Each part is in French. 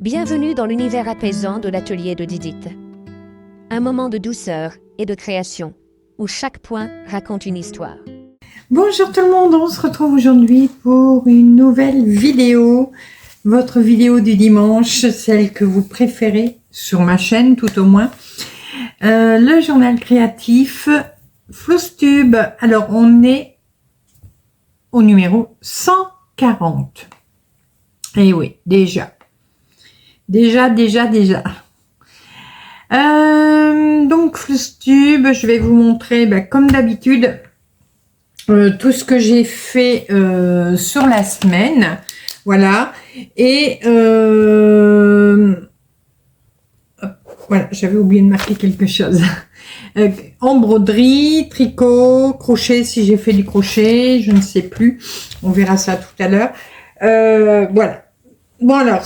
Bienvenue dans l'univers apaisant de l'atelier de Didit. Un moment de douceur et de création, où chaque point raconte une histoire. Bonjour tout le monde, on se retrouve aujourd'hui pour une nouvelle vidéo. Votre vidéo du dimanche, celle que vous préférez sur ma chaîne tout au moins. Le journal créatif Flosstube. Alors on est au numéro 140. Et oui, déjà. Donc Flosstube, je vais vous montrer comme d'habitude tout ce que j'ai fait sur la semaine. Voilà. Et voilà, j'avais oublié de marquer quelque chose. En broderie, tricot, crochet, si j'ai fait du crochet, je ne sais plus. On verra ça tout à l'heure. Voilà. Bon alors,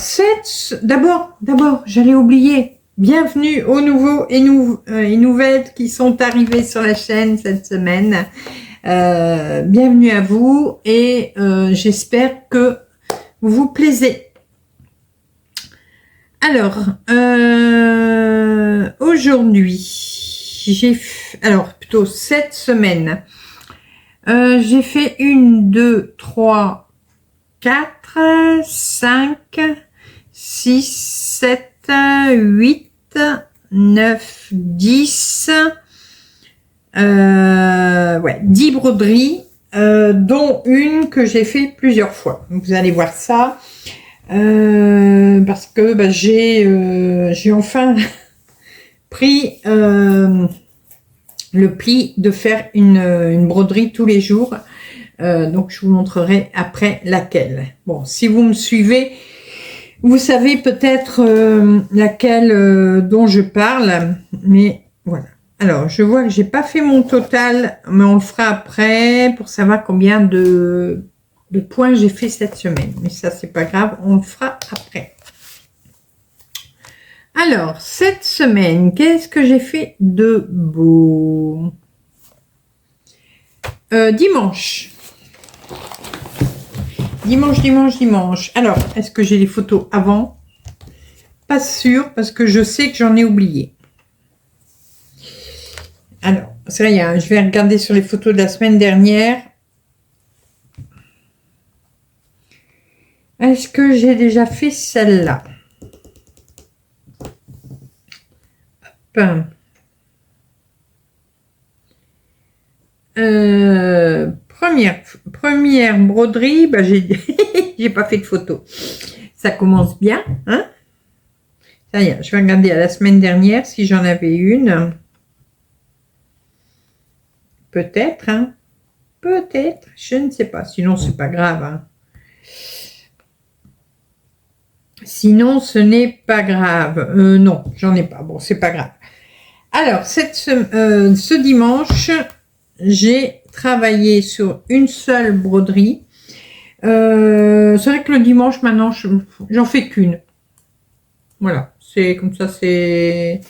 d'abord, j'allais oublier. Bienvenue aux nouveaux et nouvelles qui sont arrivés sur la chaîne cette semaine. Bienvenue à vous et j'espère que vous vous plaisez. Alors, aujourd'hui, plutôt cette semaine, j'ai fait 1, 2, 3, 4, 5, 6, 7, 8, 9, 10, 10 broderies, dont une que j'ai fait plusieurs fois. Vous allez voir ça, parce que j'ai enfin pris le pli de faire une broderie tous les jours. Donc je vous montrerai après laquelle. Bon, si vous me suivez, vous savez peut-être laquelle dont je parle, mais voilà. Alors, je vois que j'ai pas fait mon total, mais on le fera après pour savoir combien de points j'ai fait cette semaine. Mais ça, c'est pas grave, on le fera après. Alors, cette semaine, qu'est-ce que j'ai fait de beau? Dimanche. Dimanche. Alors, est-ce que j'ai les photos avant? Pas sûr, parce que je sais que j'en ai oublié. Alors, c'est rien, je vais regarder sur les photos de la semaine dernière. Est-ce que j'ai déjà fait celle-là? Première broderie, j'ai pas fait de photo. Ça commence bien, hein? Ça y est, je vais regarder à la semaine dernière si j'en avais une. Peut-être, hein? Peut-être, je ne sais pas. Sinon, c'est pas grave, hein? Sinon, ce n'est pas grave. Non, j'en ai pas. Bon, c'est pas grave. Alors, ce dimanche, j'ai travaillé sur une seule broderie. C'est vrai que le dimanche, maintenant, j'en fais qu'une. Voilà, c'est comme ça, c'est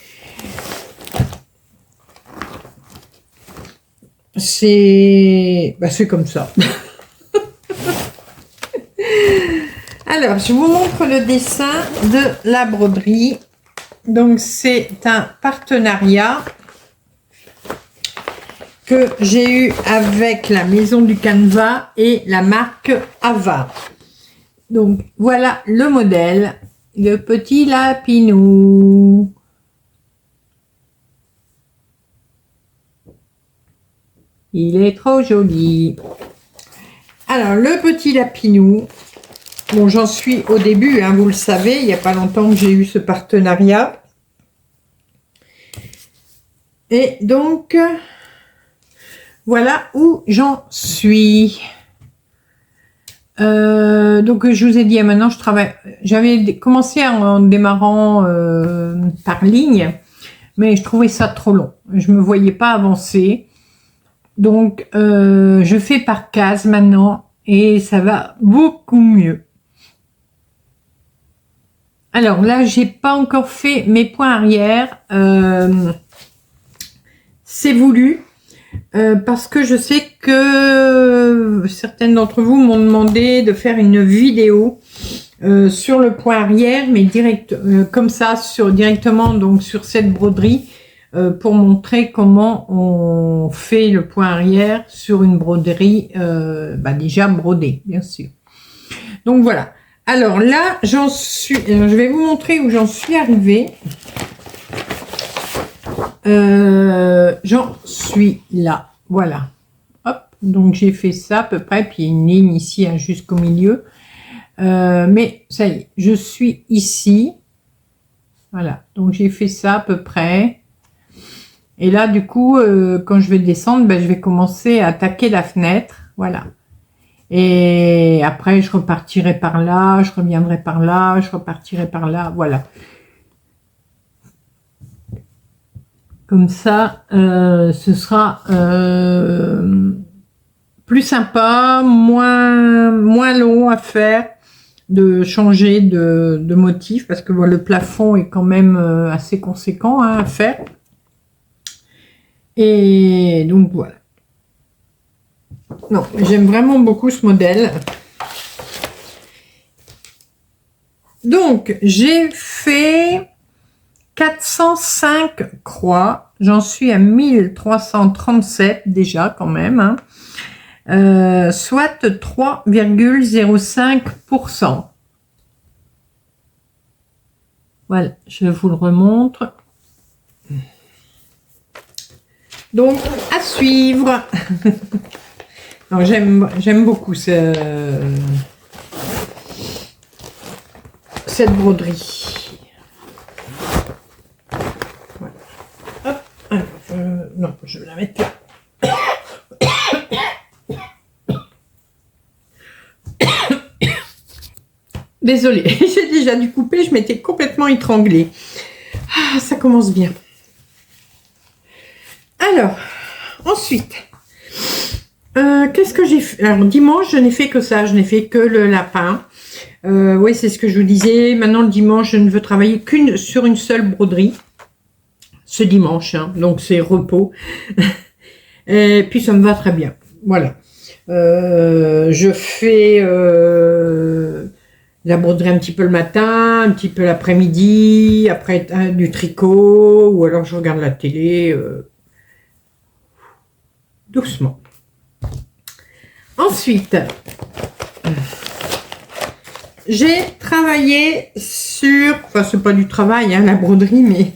comme ça. Alors, je vous montre le dessin de la broderie. Donc, c'est un partenariat que j'ai eu avec la Maison du Canevas et la marque Ava. Donc, voilà le modèle, le petit lapinou. Il est trop joli. Alors, le petit lapinou. Bon, j'en suis au début, hein, vous le savez, il n'y a pas longtemps que j'ai eu ce partenariat. Et donc, voilà où j'en suis. Donc, je vous ai dit, maintenant, je travaille. J'avais commencé en démarrant par ligne, mais je trouvais ça trop long. Je me voyais pas avancer. Donc, je fais par case maintenant et ça va beaucoup mieux. Alors là, j'ai pas encore fait mes points arrière. C'est voulu parce que je sais que certaines d'entre vous m'ont demandé de faire une vidéo sur le point arrière, mais direct, comme ça, directement donc sur cette broderie, pour montrer comment on fait le point arrière sur une broderie déjà brodée, bien sûr. Donc voilà. Alors là, je vais vous montrer où j'en suis arrivée. J'en suis là. Voilà. Hop. Donc j'ai fait ça à peu près, puis une ligne ici hein, jusqu'au milieu. Mais ça y est, je suis ici. Voilà. Donc j'ai fait ça à peu près. Et là, du coup, quand je vais descendre, je vais commencer à attaquer la fenêtre. Voilà. Et après, je repartirai par là, je reviendrai par là, je repartirai par là. Voilà. Comme ça, ce sera plus sympa, moins long à faire, de changer de motif, parce que le plafond est quand même assez conséquent hein, à faire. Et donc voilà. Non, j'aime vraiment beaucoup ce modèle. Donc, j'ai fait 405 croix. J'en suis à 1337 déjà quand même. Hein. Soit 3,05%. Voilà, je vous le remontre. Donc, à suivre. J'aime beaucoup cette broderie. Voilà. Hop. Alors, non, je vais la mettre là. Désolée, j'ai déjà dû couper, je m'étais complètement étranglée. Ah, ça commence bien. Alors, ensuite, qu'est-ce que j'ai fait? Alors, dimanche, je n'ai fait que ça, je n'ai fait que le lapin. Oui, c'est ce que je vous disais. Maintenant, le dimanche, je ne veux travailler sur une seule broderie. Ce dimanche, hein, donc c'est repos. Et puis, ça me va très bien. Voilà. Je fais la broderie un petit peu le matin, un petit peu l'après-midi, après du tricot, ou alors je regarde la télé doucement. Ensuite, j'ai travaillé sur, enfin c'est pas du travail, hein, la broderie, mais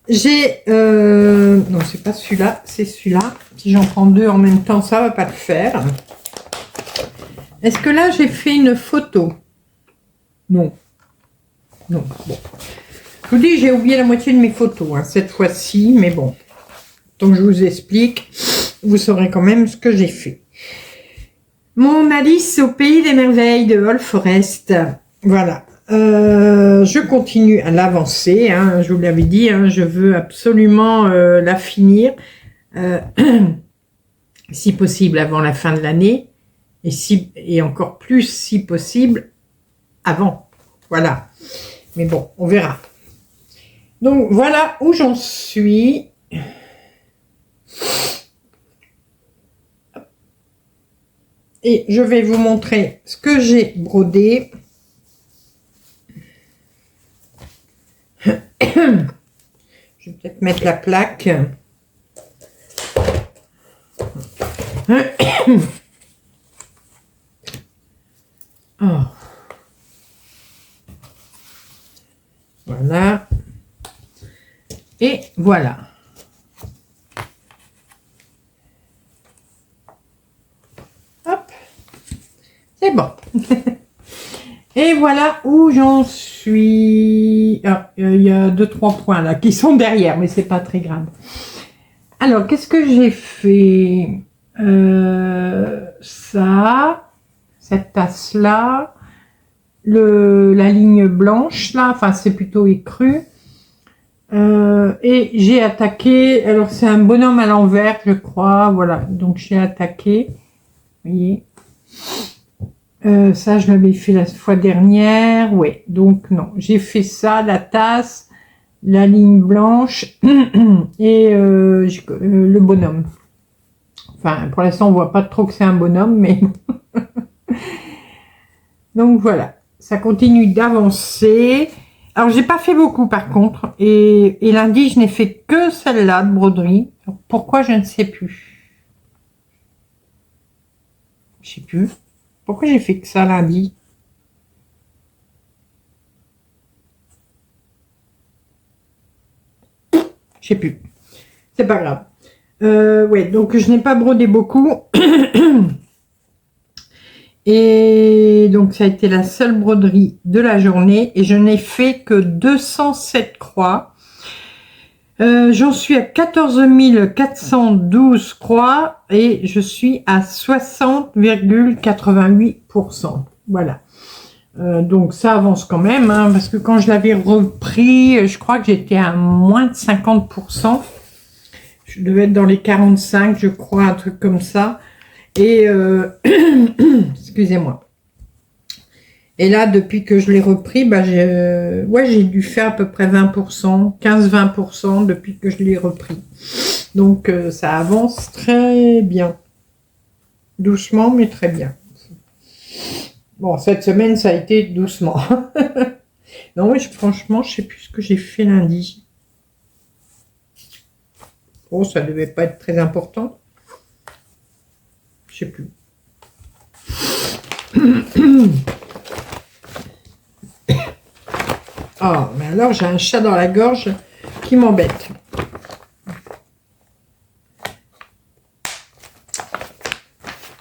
j'ai, non c'est pas celui-là, c'est celui-là. Si j'en prends deux en même temps, ça va pas le faire. Est-ce que là j'ai fait une photo? Non. Non, bon. Je vous dis, j'ai oublié la moitié de mes photos, hein, cette fois-ci, mais bon. Donc je vous explique, vous saurez quand même ce que j'ai fait. Mon Alice au pays des merveilles de All Forest. Voilà. Je continue à l'avancer. Hein, je vous l'avais dit, hein, je veux absolument la finir. Si possible avant la fin de l'année. Et encore plus si possible avant. Voilà. Mais bon, on verra. Donc voilà où j'en suis. Et je vais vous montrer ce que j'ai brodé. Je vais peut-être mettre la plaque. Oh. Voilà. Et voilà. Hop. C'est bon. Et voilà où j'en suis. Ah, il y a 2-3 points là qui sont derrière, mais c'est pas très grave. Alors, qu'est-ce que j'ai fait? Ça, cette tasse-là, la ligne blanche, là, enfin, c'est plutôt écru. Et j'ai attaqué, alors c'est un bonhomme à l'envers, je crois, voilà. Donc, j'ai attaqué, vous voyez. Ça, je l'avais fait la fois dernière, ouais. Donc, non, j'ai fait ça, la tasse, la ligne blanche et le bonhomme. Enfin, pour l'instant, on voit pas trop que c'est un bonhomme, mais donc voilà. ça continue d'avancer. Alors, j'ai pas fait beaucoup par contre. Et lundi, je n'ai fait que celle-là de broderie. Alors, pourquoi, je ne sais plus. Je sais plus. Pourquoi j'ai fait que ça lundi? Je sais plus. C'est pas grave. Ouais, donc je n'ai pas brodé beaucoup. Et donc ça a été la seule broderie de la journée. Et je n'ai fait que 207 croix. J'en suis à 14 412 croix. Et je suis à 60,88%. Voilà. Donc ça avance quand même, hein, parce que quand je l'avais repris, je crois que j'étais à moins de 50%. Je devais être dans les 45, je crois, un truc comme ça. Et excusez-moi. Et là, depuis que je l'ai repris, bah, j'ai dû faire à peu près 20%, 15-20% depuis que je l'ai repris. Donc ça avance très bien. Doucement, mais très bien. Bon, cette semaine, ça a été doucement. Non, oui, franchement, je sais plus ce que j'ai fait lundi. Oh, ça devait pas être très important. Je sais plus. Oh, mais alors, j'ai un chat dans la gorge qui m'embête.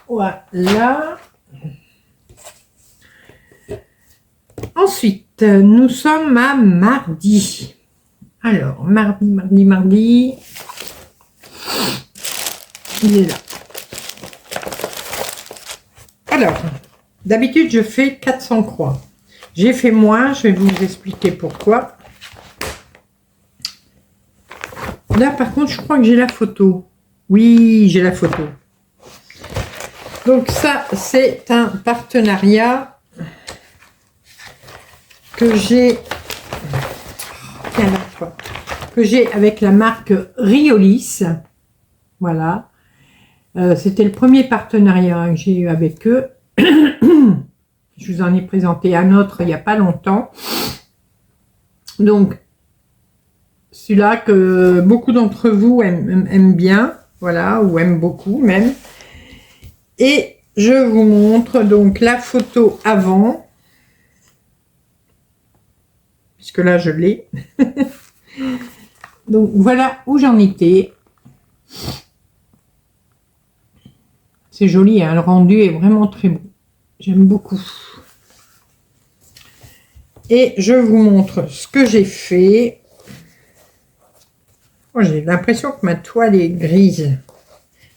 Voilà. Ensuite, nous sommes à mardi. Alors, mardi. Il est là. Alors, d'habitude, je fais 400 croix. J'ai fait moins, je vais vous expliquer pourquoi. Là, par contre, je crois que j'ai la photo. Oui, j'ai la photo. Donc ça, c'est un partenariat que j'ai avec la marque Riolis. Voilà. C'était le premier partenariat que j'ai eu avec eux. Je vous en ai présenté un autre il n'y a pas longtemps. Donc, celui-là que beaucoup d'entre vous aiment bien. Voilà, ou aiment beaucoup même. Et je vous montre donc la photo avant. Puisque là, je l'ai. Donc, voilà où j'en étais. C'est joli, hein, le rendu est vraiment très beau. J'aime beaucoup. Et je vous montre ce que j'ai fait. Oh, j'ai l'impression que ma toile est grise.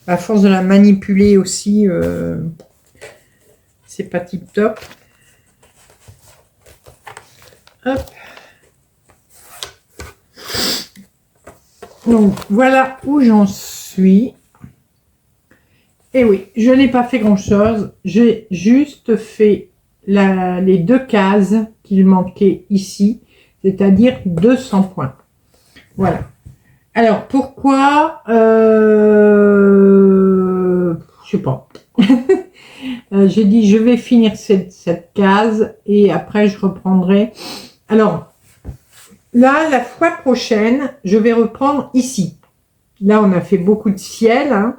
À force de la manipuler aussi, c'est pas tip top. Hop. Donc, voilà où j'en suis. Et oui, je n'ai pas fait grand-chose. J'ai juste fait les deux cases qu'il manquait ici, c'est-à-dire 200 points. Voilà. Alors, pourquoi je sais pas. J'ai dit, je vais finir cette case et après, je reprendrai. Alors, là, la fois prochaine, je vais reprendre ici. Là, on a fait beaucoup de ciel. Hein.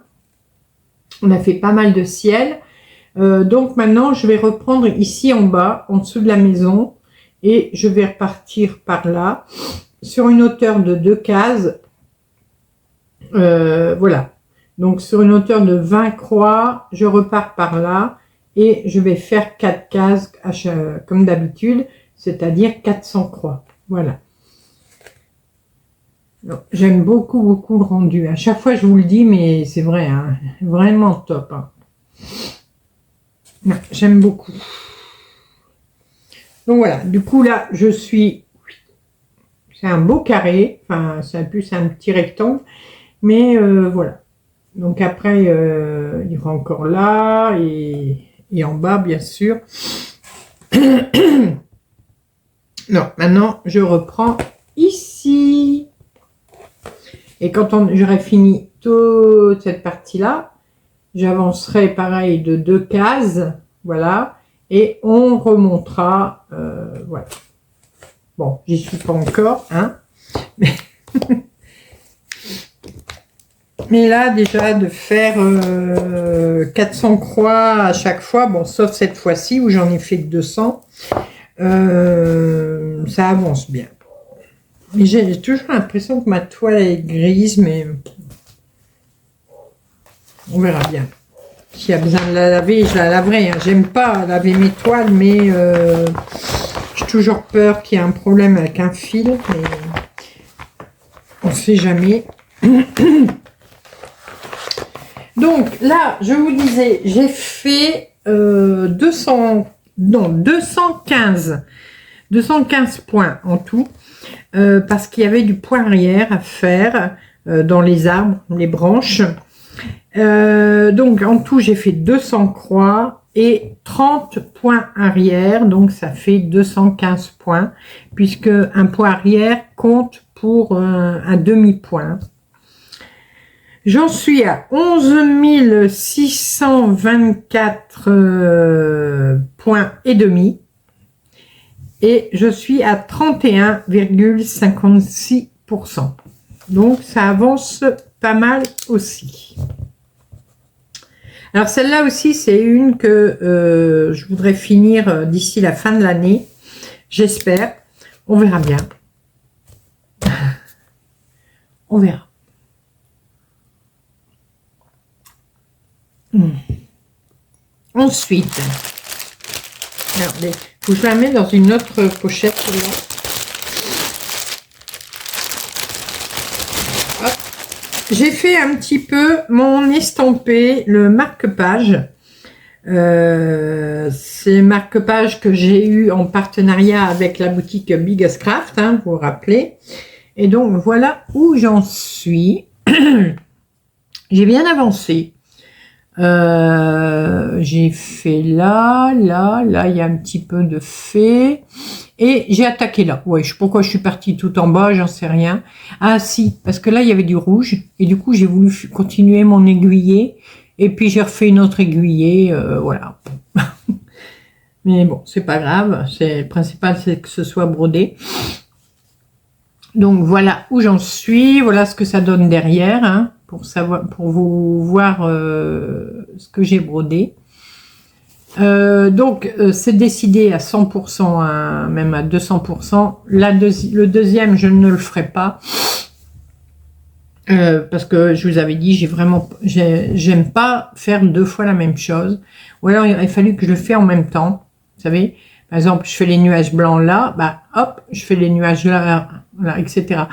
On a fait pas mal de ciel. Donc, maintenant, je vais reprendre ici en bas, en dessous de la maison. Et je vais repartir par là, sur une hauteur de 2 cases. Voilà. Donc, sur une hauteur de 20 croix, je repars par là. Et je vais faire 4 cases, comme d'habitude, c'est-à-dire 400 croix. Voilà. J'aime beaucoup le rendu. À chaque fois, je vous le dis, mais c'est vrai, hein, vraiment top. Hein. J'aime beaucoup. Donc voilà, du coup là, c'est un beau carré, enfin c'est plus un petit rectangle, mais voilà. Donc après, il y aura encore là et en bas, bien sûr. Non, maintenant, je reprends ici. Et quand j'aurai fini toute cette partie-là, j'avancerai pareil de 2 cases, voilà. et on remontera. Voilà. Bon, j'y suis pas encore, hein. Mais là, déjà, de faire 400 croix à chaque fois, bon, sauf cette fois-ci où j'en ai fait que 200, ça avance bien. Mais j'ai toujours l'impression que ma toile est grise, mais on verra bien. S'il y a besoin de la laver, je la laverai. Hein. J'aime pas laver mes toiles, mais j'ai toujours peur qu'il y ait un problème avec un fil. Mais on ne sait jamais. Donc là, je vous disais, j'ai fait 215 points en tout, parce qu'il y avait du point arrière à faire dans les arbres, les branches. Donc en tout, j'ai fait 200 croix et 30 points arrière, donc ça fait 215 points, puisque un point arrière compte pour un demi-point. J'en suis à 11 624 points et demi. Et je suis à 31,56%. Donc, ça avance pas mal aussi. Alors, celle-là aussi, c'est une que je voudrais finir d'ici la fin de l'année. J'espère. On verra bien. On verra. Ensuite, regardez, faut que je la mette dans une autre pochette. J'ai fait un petit peu mon estampé, le marque-page. C'est marque-page que j'ai eu en partenariat avec la boutique Biggest Craft, hein, vous vous rappelez. Et donc, voilà où j'en suis. J'ai bien avancé. J'ai fait là, il y a un petit peu de fait. Et j'ai attaqué là. Ouais, je sais pourquoi je suis partie tout en bas, j'en sais rien. Ah si, parce que là, il y avait du rouge. Et du coup, j'ai voulu continuer mon aiguillé. Et puis, j'ai refait une autre aiguillée. Voilà. Mais bon, c'est pas grave. Le principal, c'est que ce soit brodé. Donc, voilà où j'en suis. Voilà ce que ça donne derrière, hein, pour vous voir ce que j'ai brodé. Donc, c'est décidé à 100%, même à 200%. Le deuxième, je ne le ferai pas. Parce que je vous avais dit, j'aime pas faire deux fois la même chose. Ou alors, il a fallu que je le fasse en même temps. Vous savez, par exemple, je fais les nuages blancs là, bah hop, je fais les nuages là, etc.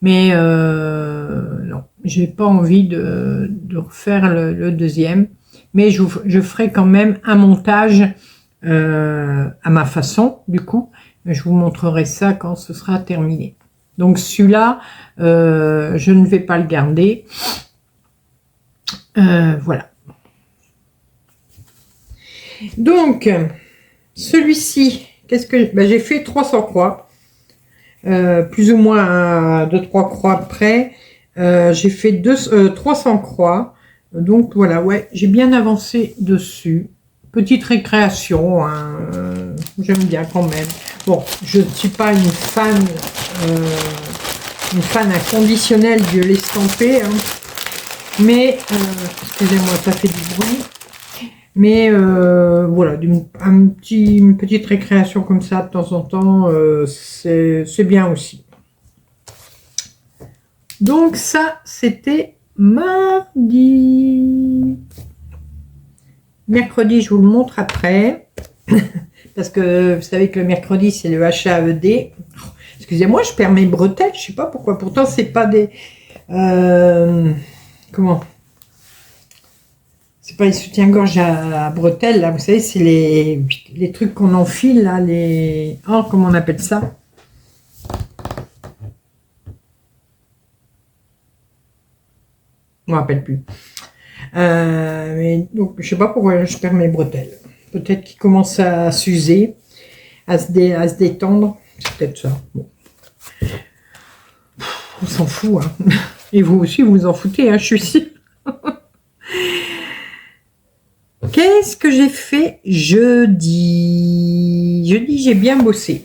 Mais non, j'ai pas envie de refaire le deuxième. Mais je ferai quand même un montage à ma façon, du coup. Je vous montrerai ça quand ce sera terminé. Donc celui-là, je ne vais pas le garder. Voilà. Donc, celui-ci, qu'est-ce que j'ai fait 300 croix. Plus ou moins à 2-3 croix près. J'ai fait 300 croix. Donc voilà, ouais, j'ai bien avancé dessus. Petite récréation, hein, j'aime bien quand même. Bon, je ne suis pas une fan inconditionnelle de l'estamper, hein, mais, excusez-moi, ça fait du bruit. Mais voilà, une petite récréation comme ça de temps en temps, c'est bien aussi. Donc ça, c'était mardi. Mercredi, je vous le montre après. Parce que vous savez que le mercredi, c'est le HAED. Excusez-moi, je perds mes bretelles. Je sais pas pourquoi. Pourtant, c'est pas des... comment? C'est pas les soutiens-gorge à bretelles, là. Vous savez, c'est les trucs qu'on enfile, là. Oh, comment on appelle ça? Je me rappelle plus. Mais donc, je sais pas pourquoi je perds mes bretelles. Peut-être qu'ils commencent à s'user, à se détendre. C'est peut-être ça. Bon. On s'en fout, hein. Et vous aussi, vous vous en foutez, hein, je suis sûre. Qu'est-ce qu'est-ce que j'ai fait jeudi? Jeudi, j'ai bien bossé.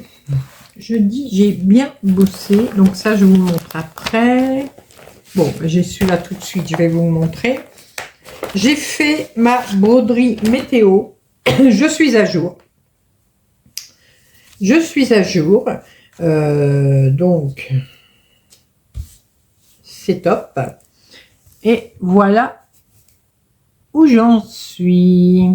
Jeudi, j'ai bien bossé. Donc ça, je vous montre après. Bon, j'ai celui-là tout de suite, je vais vous montrer. J'ai fait ma broderie météo. Je suis à jour. Je suis à jour. Donc, c'est top. Et voilà où j'en suis.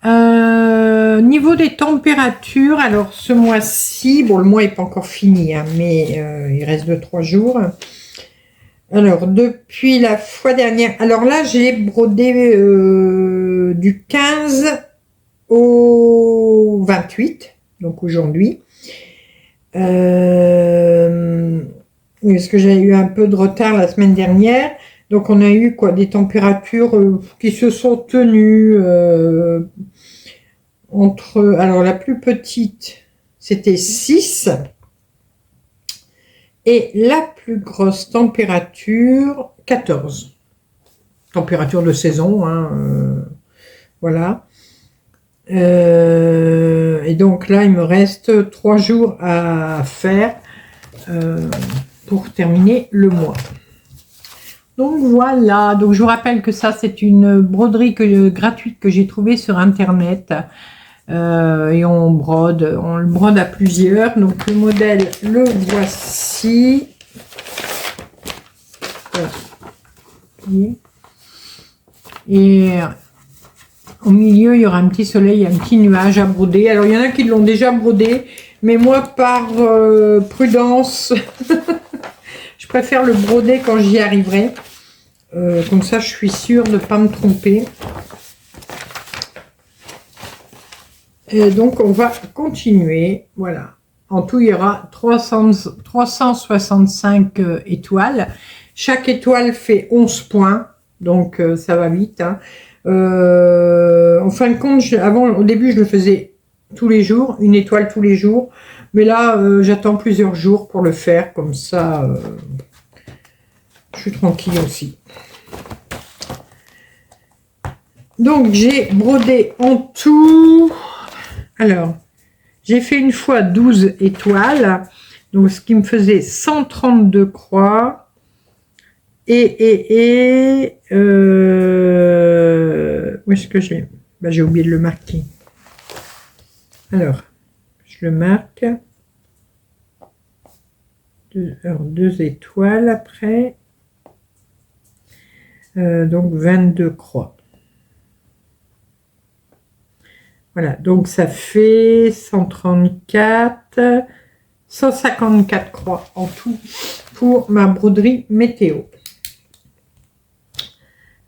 Niveau des températures, alors ce mois-ci, bon, le mois n'est pas encore fini, hein, mais il reste 2-3 jours. Alors, depuis la fois dernière, alors là, j'ai brodé du 15 au 28, donc aujourd'hui. Parce que j'ai eu un peu de retard la semaine dernière. Donc, on a eu quoi, des températures qui se sont tenues entre... Alors, la plus petite, c'était 6. Et la plus grosse température, 14. Température de saison, hein, voilà. Et donc là, il me reste 3 jours à faire pour terminer le mois. Donc voilà, donc je vous rappelle que ça, c'est une broderie gratuite que j'ai trouvée sur Internet. Et on le brode à plusieurs. Donc le modèle, le voici. Et au milieu, il y aura un petit soleil, un petit nuage à broder. Alors il y en a qui l'ont déjà brodé, mais moi par prudence, je préfère le broder quand j'y arriverai. Comme ça, je suis sûre de ne pas me tromper. Et donc, on va continuer. Voilà. En tout, il y aura 365 étoiles. Chaque étoile fait 11 points. Donc, ça va vite. Hein. En fin de compte, au début, je le faisais tous les jours. Une étoile tous les jours. Mais là, j'attends plusieurs jours pour le faire. Comme ça, je suis tranquille aussi. Donc, j'ai brodé en tout... Alors, j'ai fait une fois 12 étoiles, donc ce qui me faisait 132 croix. Où est-ce que j'ai... Ben, j'ai oublié de le marquer. Alors, je le marque. 2 étoiles après. Donc 22 croix. Voilà, donc ça fait 134, 154 croix en tout pour ma broderie météo.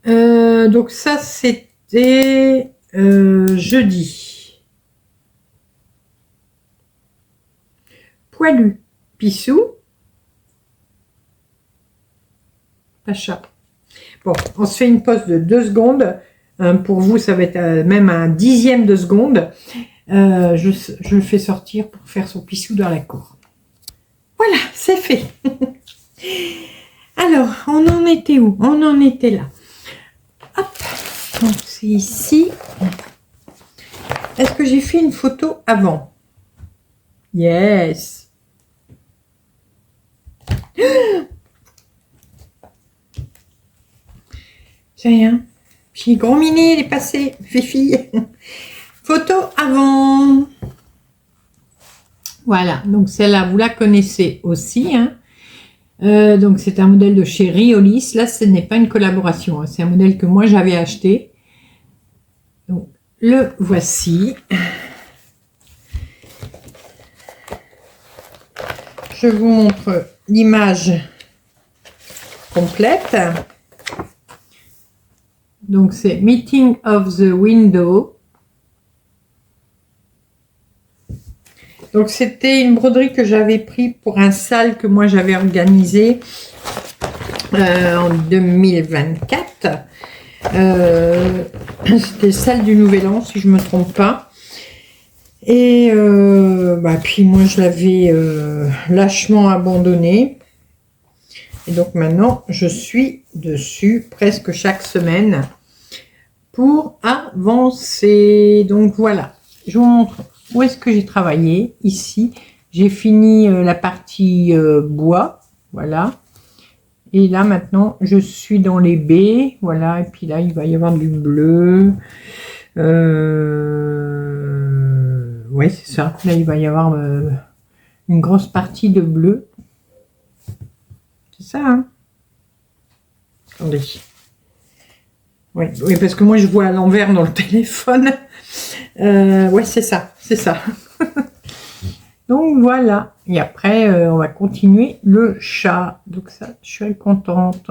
Donc ça, c'était jeudi. Poilu, Pissou, Pacha. Bon, on se fait une pause de 2 secondes. Pour vous, ça va être même un 10e de seconde. Je le fais sortir pour faire son pissou dans la cour. Voilà, c'est fait. Alors, on en était où? On en était là. Hop, donc c'est ici. Est-ce que j'ai fait une photo avant? Yes. C'est rien. Puis gros mini, il est passé, Fifi. Photo avant. Voilà, donc celle-là, vous la connaissez aussi. Hein. Donc c'est un modèle de chez Riolis. Là, ce n'est pas une collaboration. Hein. C'est un modèle que moi, j'avais acheté. Donc, le voici. Je vous montre l'image complète. Donc, c'est Meeting of the Window. Donc, c'était une broderie que j'avais pris pour un sale que moi, j'avais organisé en 2024. C'était le sale du Nouvel An, si je ne me trompe pas. Et puis, moi, je l'avais lâchement abandonné. Et donc, maintenant, je suis dessus presque chaque semaine. pour avancer. Donc voilà, je vous montre où est-ce que j'ai travaillé. Ici, j'ai fini la partie bois, voilà. Et là maintenant, je suis dans les baies, voilà. Et puis là, il va y avoir du bleu. Ouais, c'est ça. Là, il va y avoir une grosse partie de bleu. C'est ça, hein? Attendez. Oui, oui, parce que moi, je vois à l'envers dans le téléphone. Ouais, c'est ça, c'est ça. Donc, voilà. Et après, on va continuer le chat. Donc, ça, je suis contente.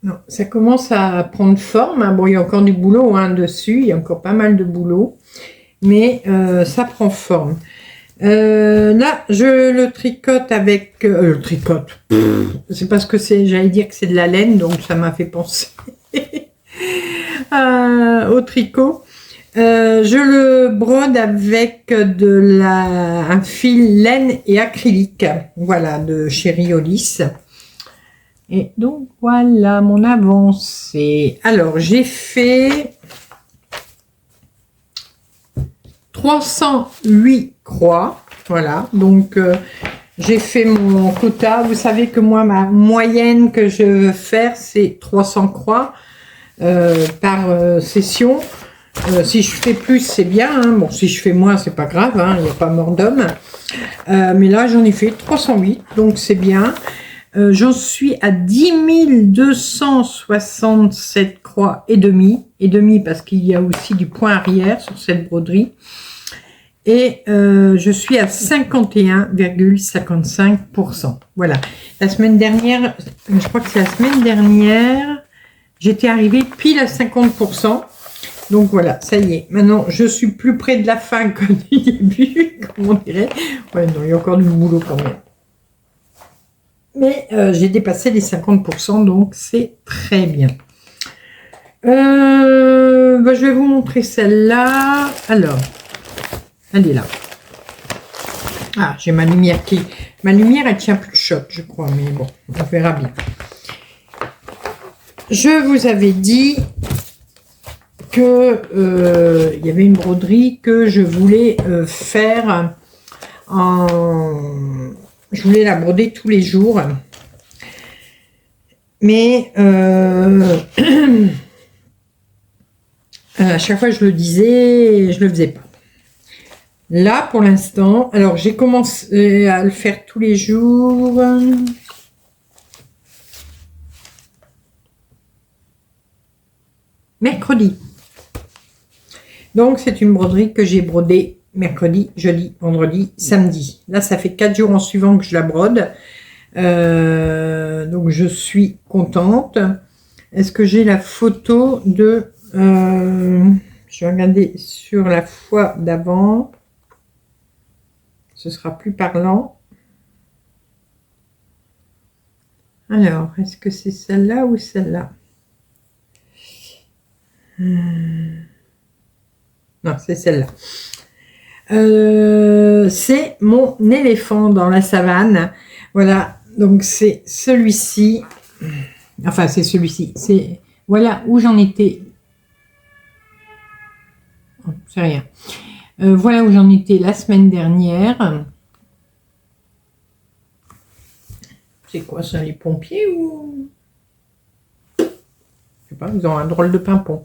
Non, ça commence à prendre forme. Hein. Bon, il y a encore du boulot hein, dessus. Il y a encore pas mal de boulot. Mais ça prend forme. Là, je le tricote avec... le tricote. C'est parce que c'est... J'allais dire que c'est de la laine, donc ça m'a fait penser au tricot. Je le brode avec un fil laine et acrylique. Voilà, de chez Riolis. Et donc, voilà mon avancée. Alors, j'ai fait 308 croix. Voilà, donc j'ai fait mon quota. Vous savez que moi, ma moyenne que je veux faire, c'est 300 croix par session. Si je fais plus, c'est bien. Hein. Bon, si je fais moins, c'est pas grave. Hein. Il n'y a pas mort d'homme. Mais là, j'en ai fait 308, donc c'est bien. J'en suis à 10 267 croix et demi parce qu'il y a aussi du point arrière sur cette broderie. Et je suis à 51,55%. Voilà. La semaine dernière, je crois que c'est la semaine dernière, j'étais arrivée pile à 50%. Donc voilà, ça y est. Maintenant, je suis plus près de la fin que du début, comme on dirait. Ouais, non, il y a encore du boulot quand même. Mais j'ai dépassé les 50%, donc c'est très bien. Je vais vous montrer celle-là. Alors, elle est là. Ah, j'ai ma lumière qui... Ma lumière, elle tient plus de choc, je crois. Mais bon, on verra bien. Je vous avais dit que il y avait une broderie que je voulais faire en... Je voulais la broder tous les jours. Mais à chaque fois je le disais, je le faisais pas. Là, pour l'instant, alors j'ai commencé à le faire tous les jours. Mercredi. Donc, c'est une broderie que j'ai brodée mercredi, jeudi, vendredi, samedi. Là, ça fait 4 jours en suivant que je la brode. Donc, je suis contente. Est-ce que j'ai la photo de... je vais regarder sur la fois d'avant. Ce sera plus parlant. Alors, est-ce que c'est celle-là ou celle-là? Non, c'est celle-là. C'est mon éléphant dans la savane. Voilà, donc c'est celui-ci. Enfin, c'est celui-ci. C'est voilà où j'en étais. Oh, c'est rien. Voilà où j'en étais la semaine dernière. C'est quoi ça, les pompiers ou... Je sais pas, ils ont un drôle de pimpon.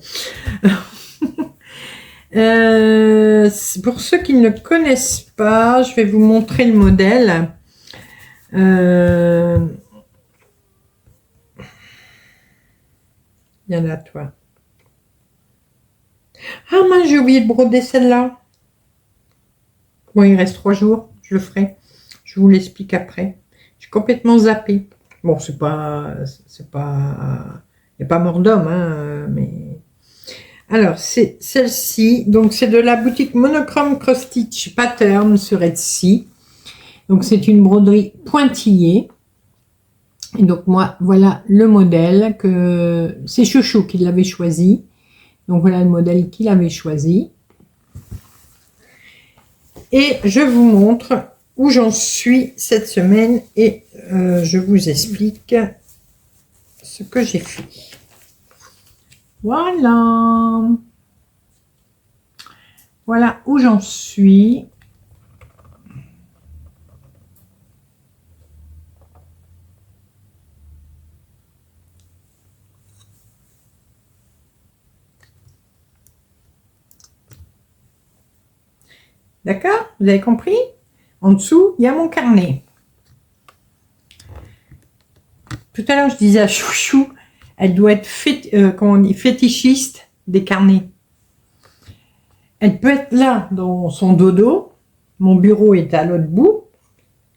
Pour ceux qui ne connaissent pas, je vais vous montrer le modèle. Il y en a, toi. Ah mince, j'ai oublié de broder celle-là. Bon, il reste 3 jours, je le ferai. Je vous l'explique après. J'ai complètement zappé. Bon, c'est pas, il n'y a pas mort d'homme, hein, mais... Alors, c'est celle-ci. Donc, c'est de la boutique Monochrome Cross Stitch Pattern sur Etsy. Donc, c'est une broderie pointillée. Et donc, moi, voilà le modèle que... C'est Chouchou qui l'avait choisi. Donc, voilà le modèle qu'il avait choisi. Et je vous montre où j'en suis cette semaine. Et je vous explique ce que j'ai fait. Voilà. Voilà où j'en suis. D'accord? Vous avez compris? En dessous, il y a mon carnet. Tout à l'heure, je disais à Chouchou, elle doit être comment on dit, fétichiste des carnets. Elle peut être là dans son dodo. Mon bureau est à l'autre bout.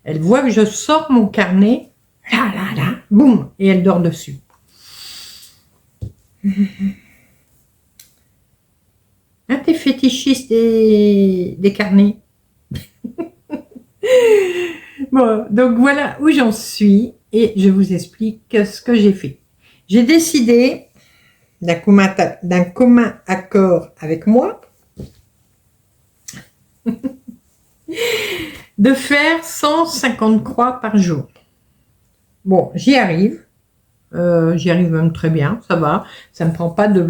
Elle voit que je sors mon carnet. Là, là, là. Boum. Et elle dort dessus. Hein, t'es fétichiste des carnets. Bon, donc voilà où j'en suis. Et je vous explique ce que j'ai fait. J'ai décidé d'un commun accord avec moi de faire 150 croix par jour. Bon, j'y arrive même très bien, ça va. Ça me prend pas des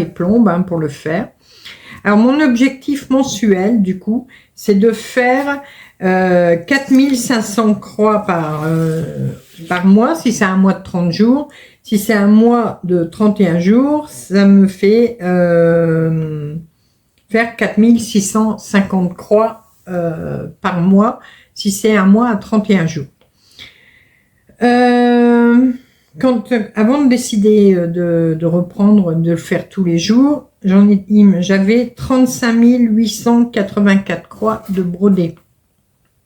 plombes hein, pour le faire. Alors mon objectif mensuel, du coup, c'est de faire 4500 croix par mois, si c'est un mois de 30 jours. Si c'est un mois de 31 jours, ça me fait faire 4650 croix par mois, si c'est un mois à 31 jours. Avant de décider de reprendre, de le faire tous les jours, j'avais 35 884 croix de brodé.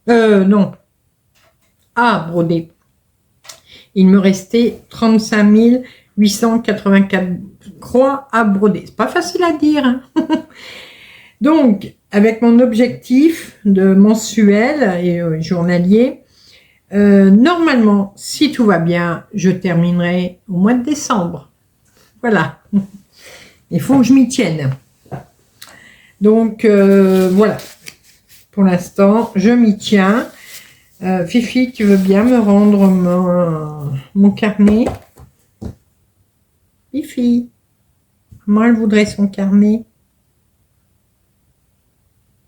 Non. À broder. Il me restait 35 884 croix à broder. C'est pas facile à dire. Hein. Donc, avec mon objectif de mensuel et journalier, normalement, si tout va bien, je terminerai au mois de décembre. Voilà. Il faut que je m'y tienne. Donc, voilà. Pour l'instant, je m'y tiens. Fifi, tu veux bien me rendre mon carnet? Fifi, comment elle voudrait son carnet?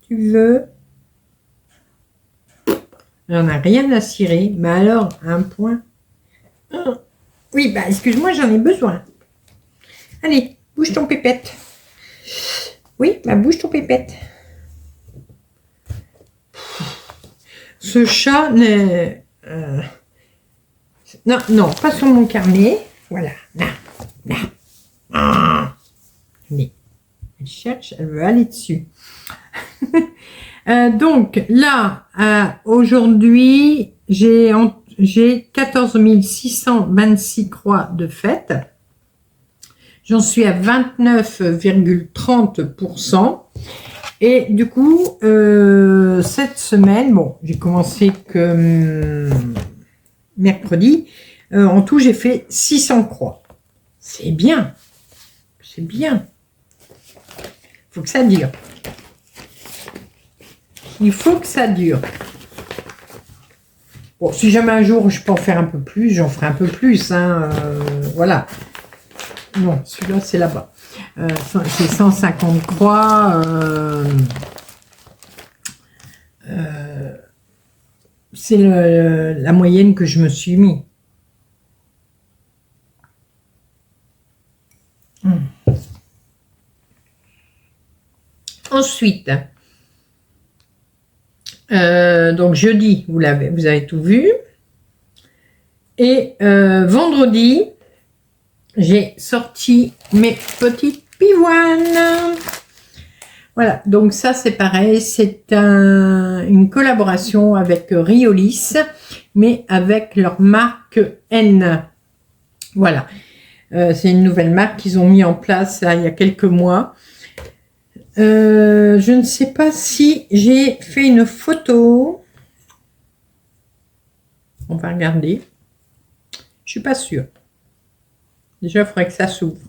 Tu veux? On n'a rien à cirer, mais alors, un point. Oui, bah excuse-moi, j'en ai besoin. Allez, bouge ton pépette. Oui, bah bouge ton pépette. Ce chat n'est... Non, non, pas sur mon carnet. Voilà, là, là. Allez, elle cherche, elle veut aller dessus. Donc là, aujourd'hui, j'ai 14 626 croix de fête. J'en suis à 29,30%. Et du coup, cette semaine, bon, j'ai commencé que mercredi. En tout, j'ai fait 600 croix. C'est bien. C'est bien. Il faut que ça dure. Il faut que ça dure. Bon, si jamais un jour je peux en faire un peu plus, j'en ferai un peu plus. Hein, voilà. Non, celui-là, c'est là-bas. C'est 150 croix. C'est la moyenne que je me suis mis. Ensuite, donc jeudi, vous avez tout vu. Et vendredi, j'ai sorti mes petites pivoines. Voilà, donc ça c'est pareil, c'est une collaboration avec Riolis, mais avec leur marque N. Voilà, c'est une nouvelle marque qu'ils ont mis en place il y a quelques mois. Je ne sais pas si j'ai fait une photo. On va regarder. Je suis pas sûre. Déjà, il faudrait que ça s'ouvre.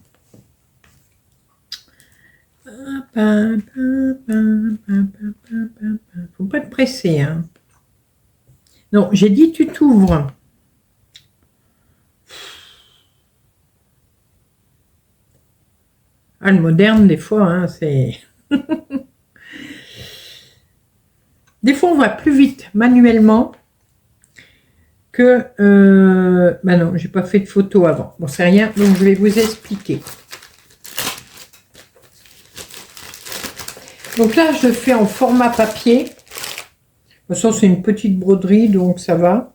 Faut pas être pressé. Hein. Non, j'ai dit tu t'ouvres. Ah, le moderne, des fois, hein, c'est... Des fois, on va plus vite manuellement que... Bah non, j'ai pas fait de photo avant. Bon, c'est rien, donc je vais vous expliquer. Donc là, je fais en format papier. De toute façon, c'est une petite broderie, donc ça va.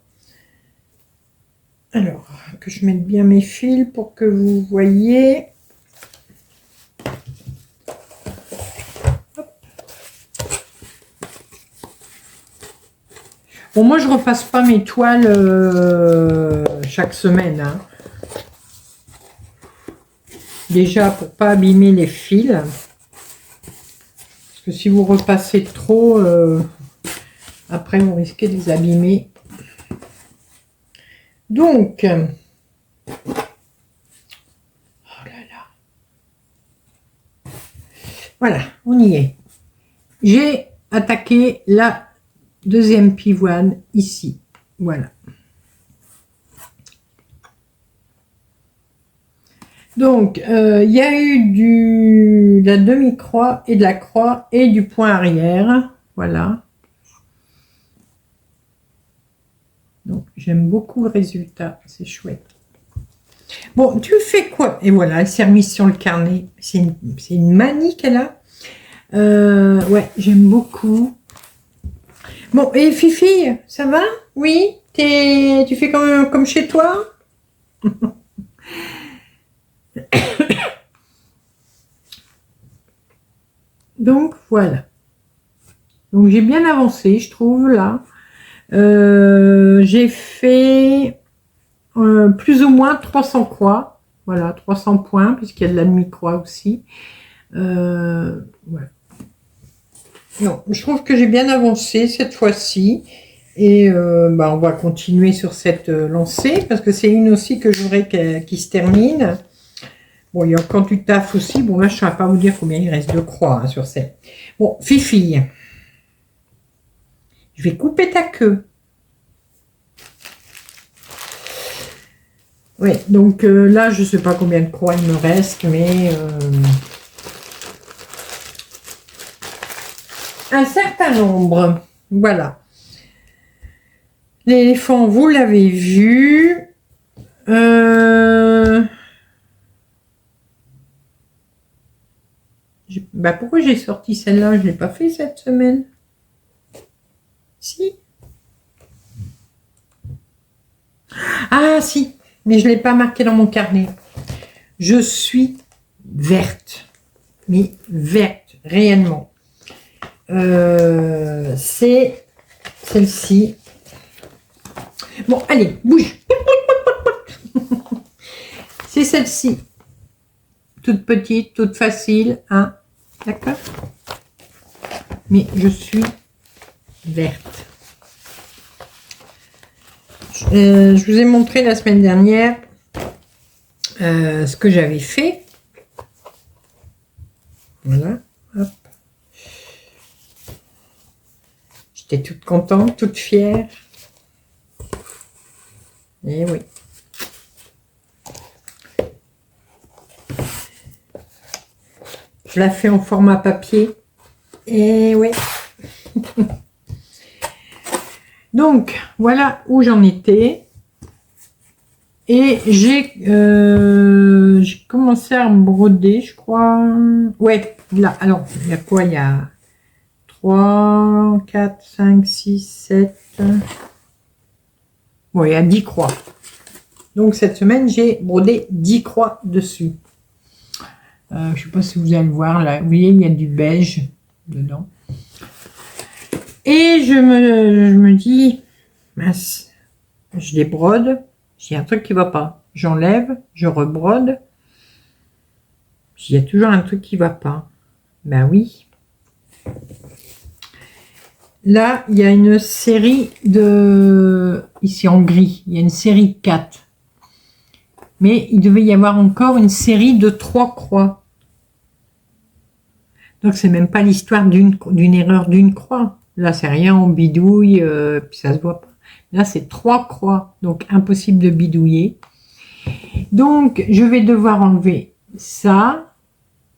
Alors, que je mette bien mes fils pour que vous voyez. Bon, moi, je repasse pas mes toiles chaque semaine. Hein. Déjà, pour pas abîmer les fils. Parce que si vous repassez trop, après, vous risquez de les abîmer. Donc, oh là là. Voilà, on y est. J'ai attaqué la deuxième pivoine ici. Voilà. Donc, il y a eu de la demi-croix et de la croix et du point arrière. Voilà. Donc, j'aime beaucoup le résultat. C'est chouette. Bon, tu fais quoi? Et voilà, elle s'est remise sur le carnet. C'est une manie qu'elle a. Ouais, j'aime beaucoup. Bon, et Fifi, ça va? Oui? Tu fais comme chez toi? Donc, voilà. Donc, j'ai bien avancé, je trouve, là. J'ai fait plus ou moins 300 croix. Voilà, 300 points, puisqu'il y a de la demi-croix aussi. Voilà. Non, je trouve que j'ai bien avancé cette fois-ci. Et on va continuer sur cette lancée, parce que c'est une aussi que je voudrais qui se termine. Bon, il y a encore du taf aussi. Bon, là, je ne saurais pas vous dire combien il reste de croix hein, sur cette. Bon, Fifi, je vais couper ta queue. Oui, donc là, je ne sais pas combien de croix il me reste, mais un certain nombre. Voilà. L'éléphant, vous l'avez vu. Pourquoi j'ai sorti celle-là? Je ne l'ai pas fait cette semaine. Si. Ah, si. Mais je ne l'ai pas marqué dans mon carnet. Je suis verte. Mais verte, réellement. C'est celle-ci. Bon, allez, bouge. C'est celle-ci. Toute petite, toute facile. Hein, d'accord? Mais je suis verte. Je vous ai montré la semaine dernière ce que j'avais fait. Voilà. Hop. J'étais toute contente, toute fière. Et oui. Je la fais en format papier. Et oui. Donc, voilà où j'en étais. Et j'ai commencé à broder, je crois. Ouais, là, alors, il y a quoi? Il y a 3, 4, 5, 6, 7. Bon, il y a 10 croix. Donc, cette semaine, j'ai brodé 10 croix dessus. Je ne sais pas si vous allez le voir, là. Vous voyez, il y a du beige dedans. Et je me dis, mince, je les brode. J'ai un truc qui ne va pas. J'enlève, je rebrode. Il y a toujours un truc qui ne va pas. Ben oui. Là, il y a une série de... Ici en gris, il y a une série 4. Mais il devait y avoir encore une série de 3 croix. Donc, c'est même pas l'histoire d'une erreur d'une croix. Là, c'est rien, on bidouille, puis ça se voit pas. Là, c'est 3 croix, donc impossible de bidouiller. Donc, je vais devoir enlever ça.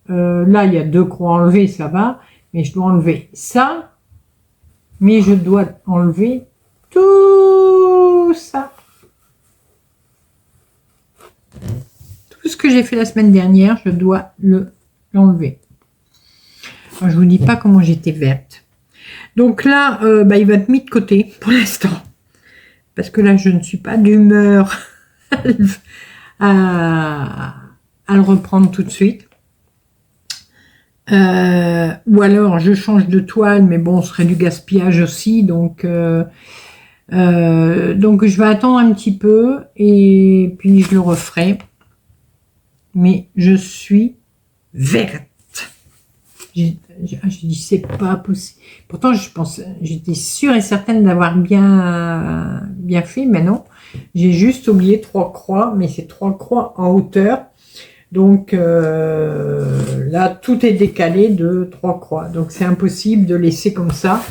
Là, il y a 2 croix enlevées, ça va. Mais je dois enlever ça. Mais je dois enlever tout ça. Tout ce que j'ai fait la semaine dernière, je dois l'enlever. Alors, je vous dis pas comment j'étais verte. Donc là, il va être mis de côté pour l'instant. Parce que là, je ne suis pas d'humeur à le reprendre tout de suite. Ou alors, je change de toile, mais bon, ce serait du gaspillage aussi. Donc je vais attendre un petit peu et puis je le referai. Mais je suis verte. J'ai dit, c'est pas possible. Pourtant, j'étais sûre et certaine d'avoir bien fait, mais non. J'ai juste oublié 3 croix, mais c'est 3 croix en hauteur. Donc là, tout est décalé de 3 croix. Donc c'est impossible de laisser comme ça.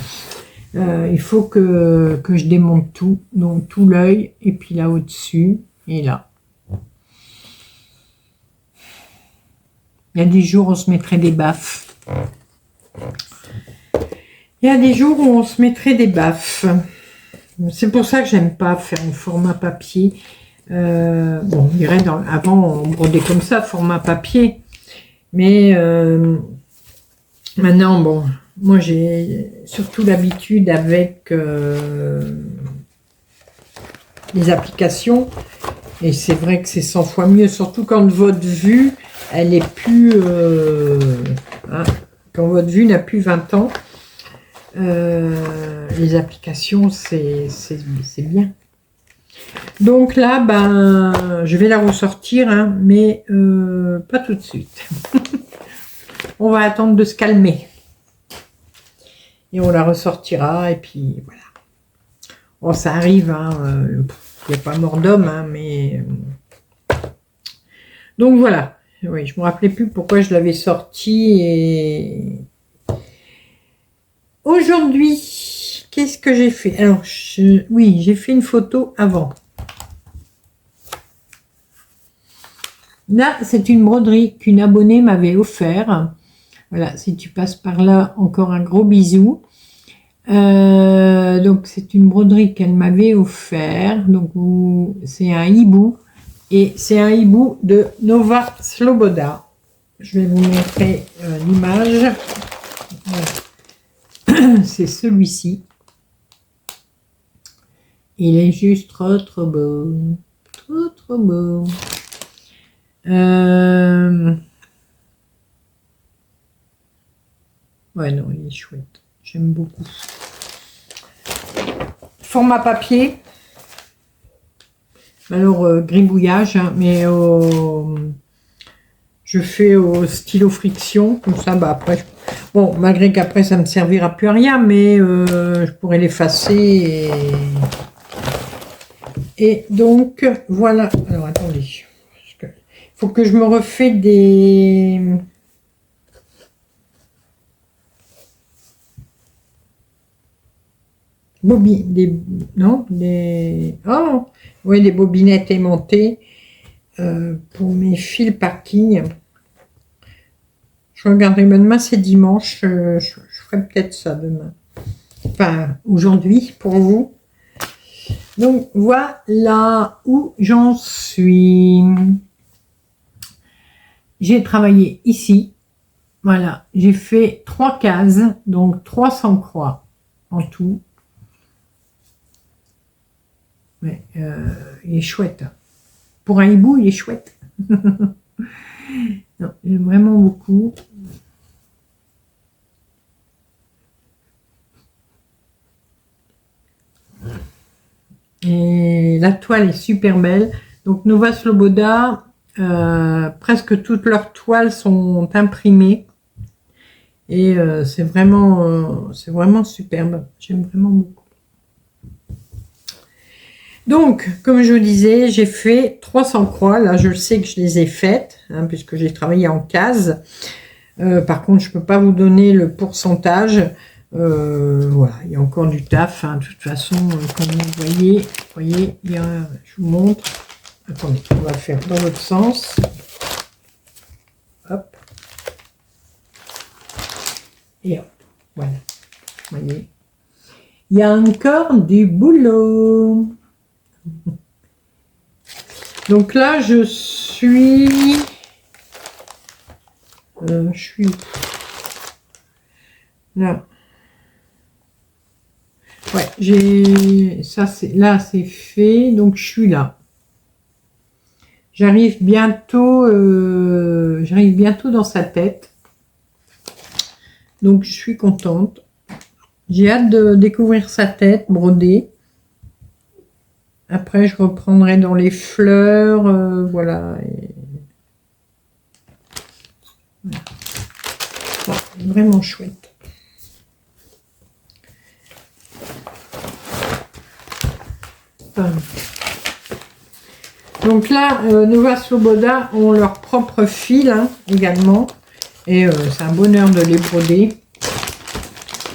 Il faut que je démonte tout. Donc tout l'œil, et puis là au-dessus, et là. Il y a des jours où on se mettrait des baffes. Il y a des jours où on se mettrait des baffes. C'est pour ça que j'aime pas faire un format papier. Bon, on dirait avant on brodait comme ça, format papier. Mais maintenant, bon, moi j'ai surtout l'habitude avec les applications. Et c'est vrai que c'est 100 fois mieux, surtout quand votre vue, elle est plus... quand votre vue n'a plus 20 ans, les applications, c'est bien. Donc là, je vais la ressortir, hein, mais pas tout de suite. On va attendre de se calmer. Et on la ressortira, et puis voilà. Bon, ça arrive, hein, il n'y a pas mort d'homme, hein, mais... Donc voilà. Oui, je ne me rappelais plus pourquoi je l'avais sorti. Et aujourd'hui, qu'est-ce que j'ai fait? Alors, oui, j'ai fait une photo avant. Là, c'est une broderie qu'une abonnée m'avait offert. Voilà, si tu passes par là, encore un gros bisou. Donc, c'est une broderie qu'elle m'avait offert. Donc, c'est un hibou. Et c'est un hibou de Nova Sloboda. Je vais vous montrer l'image. Voilà. C'est celui-ci. Il est juste trop, trop beau. Trop, trop beau. Ouais, non, il est chouette. J'aime beaucoup. Format papier. Alors, gribouillage, hein, mais je fais au stylo friction, comme ça, après, bon, malgré qu'après, ça ne me servira plus à rien, mais je pourrais l'effacer. Et donc, voilà. Alors, attendez. Il faut que je me refais des... des bobinettes aimantées pour mes fils parking. Je regarderai demain, c'est dimanche, je ferai peut-être ça demain. Enfin, aujourd'hui, pour vous. Donc, voilà où j'en suis. J'ai travaillé ici. Voilà, j'ai fait 3 cases, donc 300 croix en tout. Mais il est chouette. Pour un hibou, il est chouette. J'aime vraiment beaucoup. Et la toile est super belle. Donc Nova Sloboda, presque toutes leurs toiles sont imprimées. Et c'est vraiment superbe. J'aime vraiment beaucoup. Donc, comme je vous disais, j'ai fait 300 croix. Là, je sais que je les ai faites, hein, puisque j'ai travaillé en cases. Par contre, je ne peux pas vous donner le pourcentage. Voilà, il y a encore du taf. Hein. De toute façon, comme vous voyez, je vous montre. Attendez, on va faire dans l'autre sens. Hop. Et hop, voilà. Vous voyez. Il y a encore du boulot. Donc là, je suis là. Ouais, j'ai ça, c'est là, c'est fait. Donc je suis là. J'arrive bientôt dans sa tête. Donc je suis contente. J'ai hâte de découvrir sa tête brodée. Après, je reprendrai dans les fleurs, voilà. Voilà. Vraiment chouette. Donc là, Nova Sloboda ont leur propre fil hein, également. Et c'est un bonheur de les broder.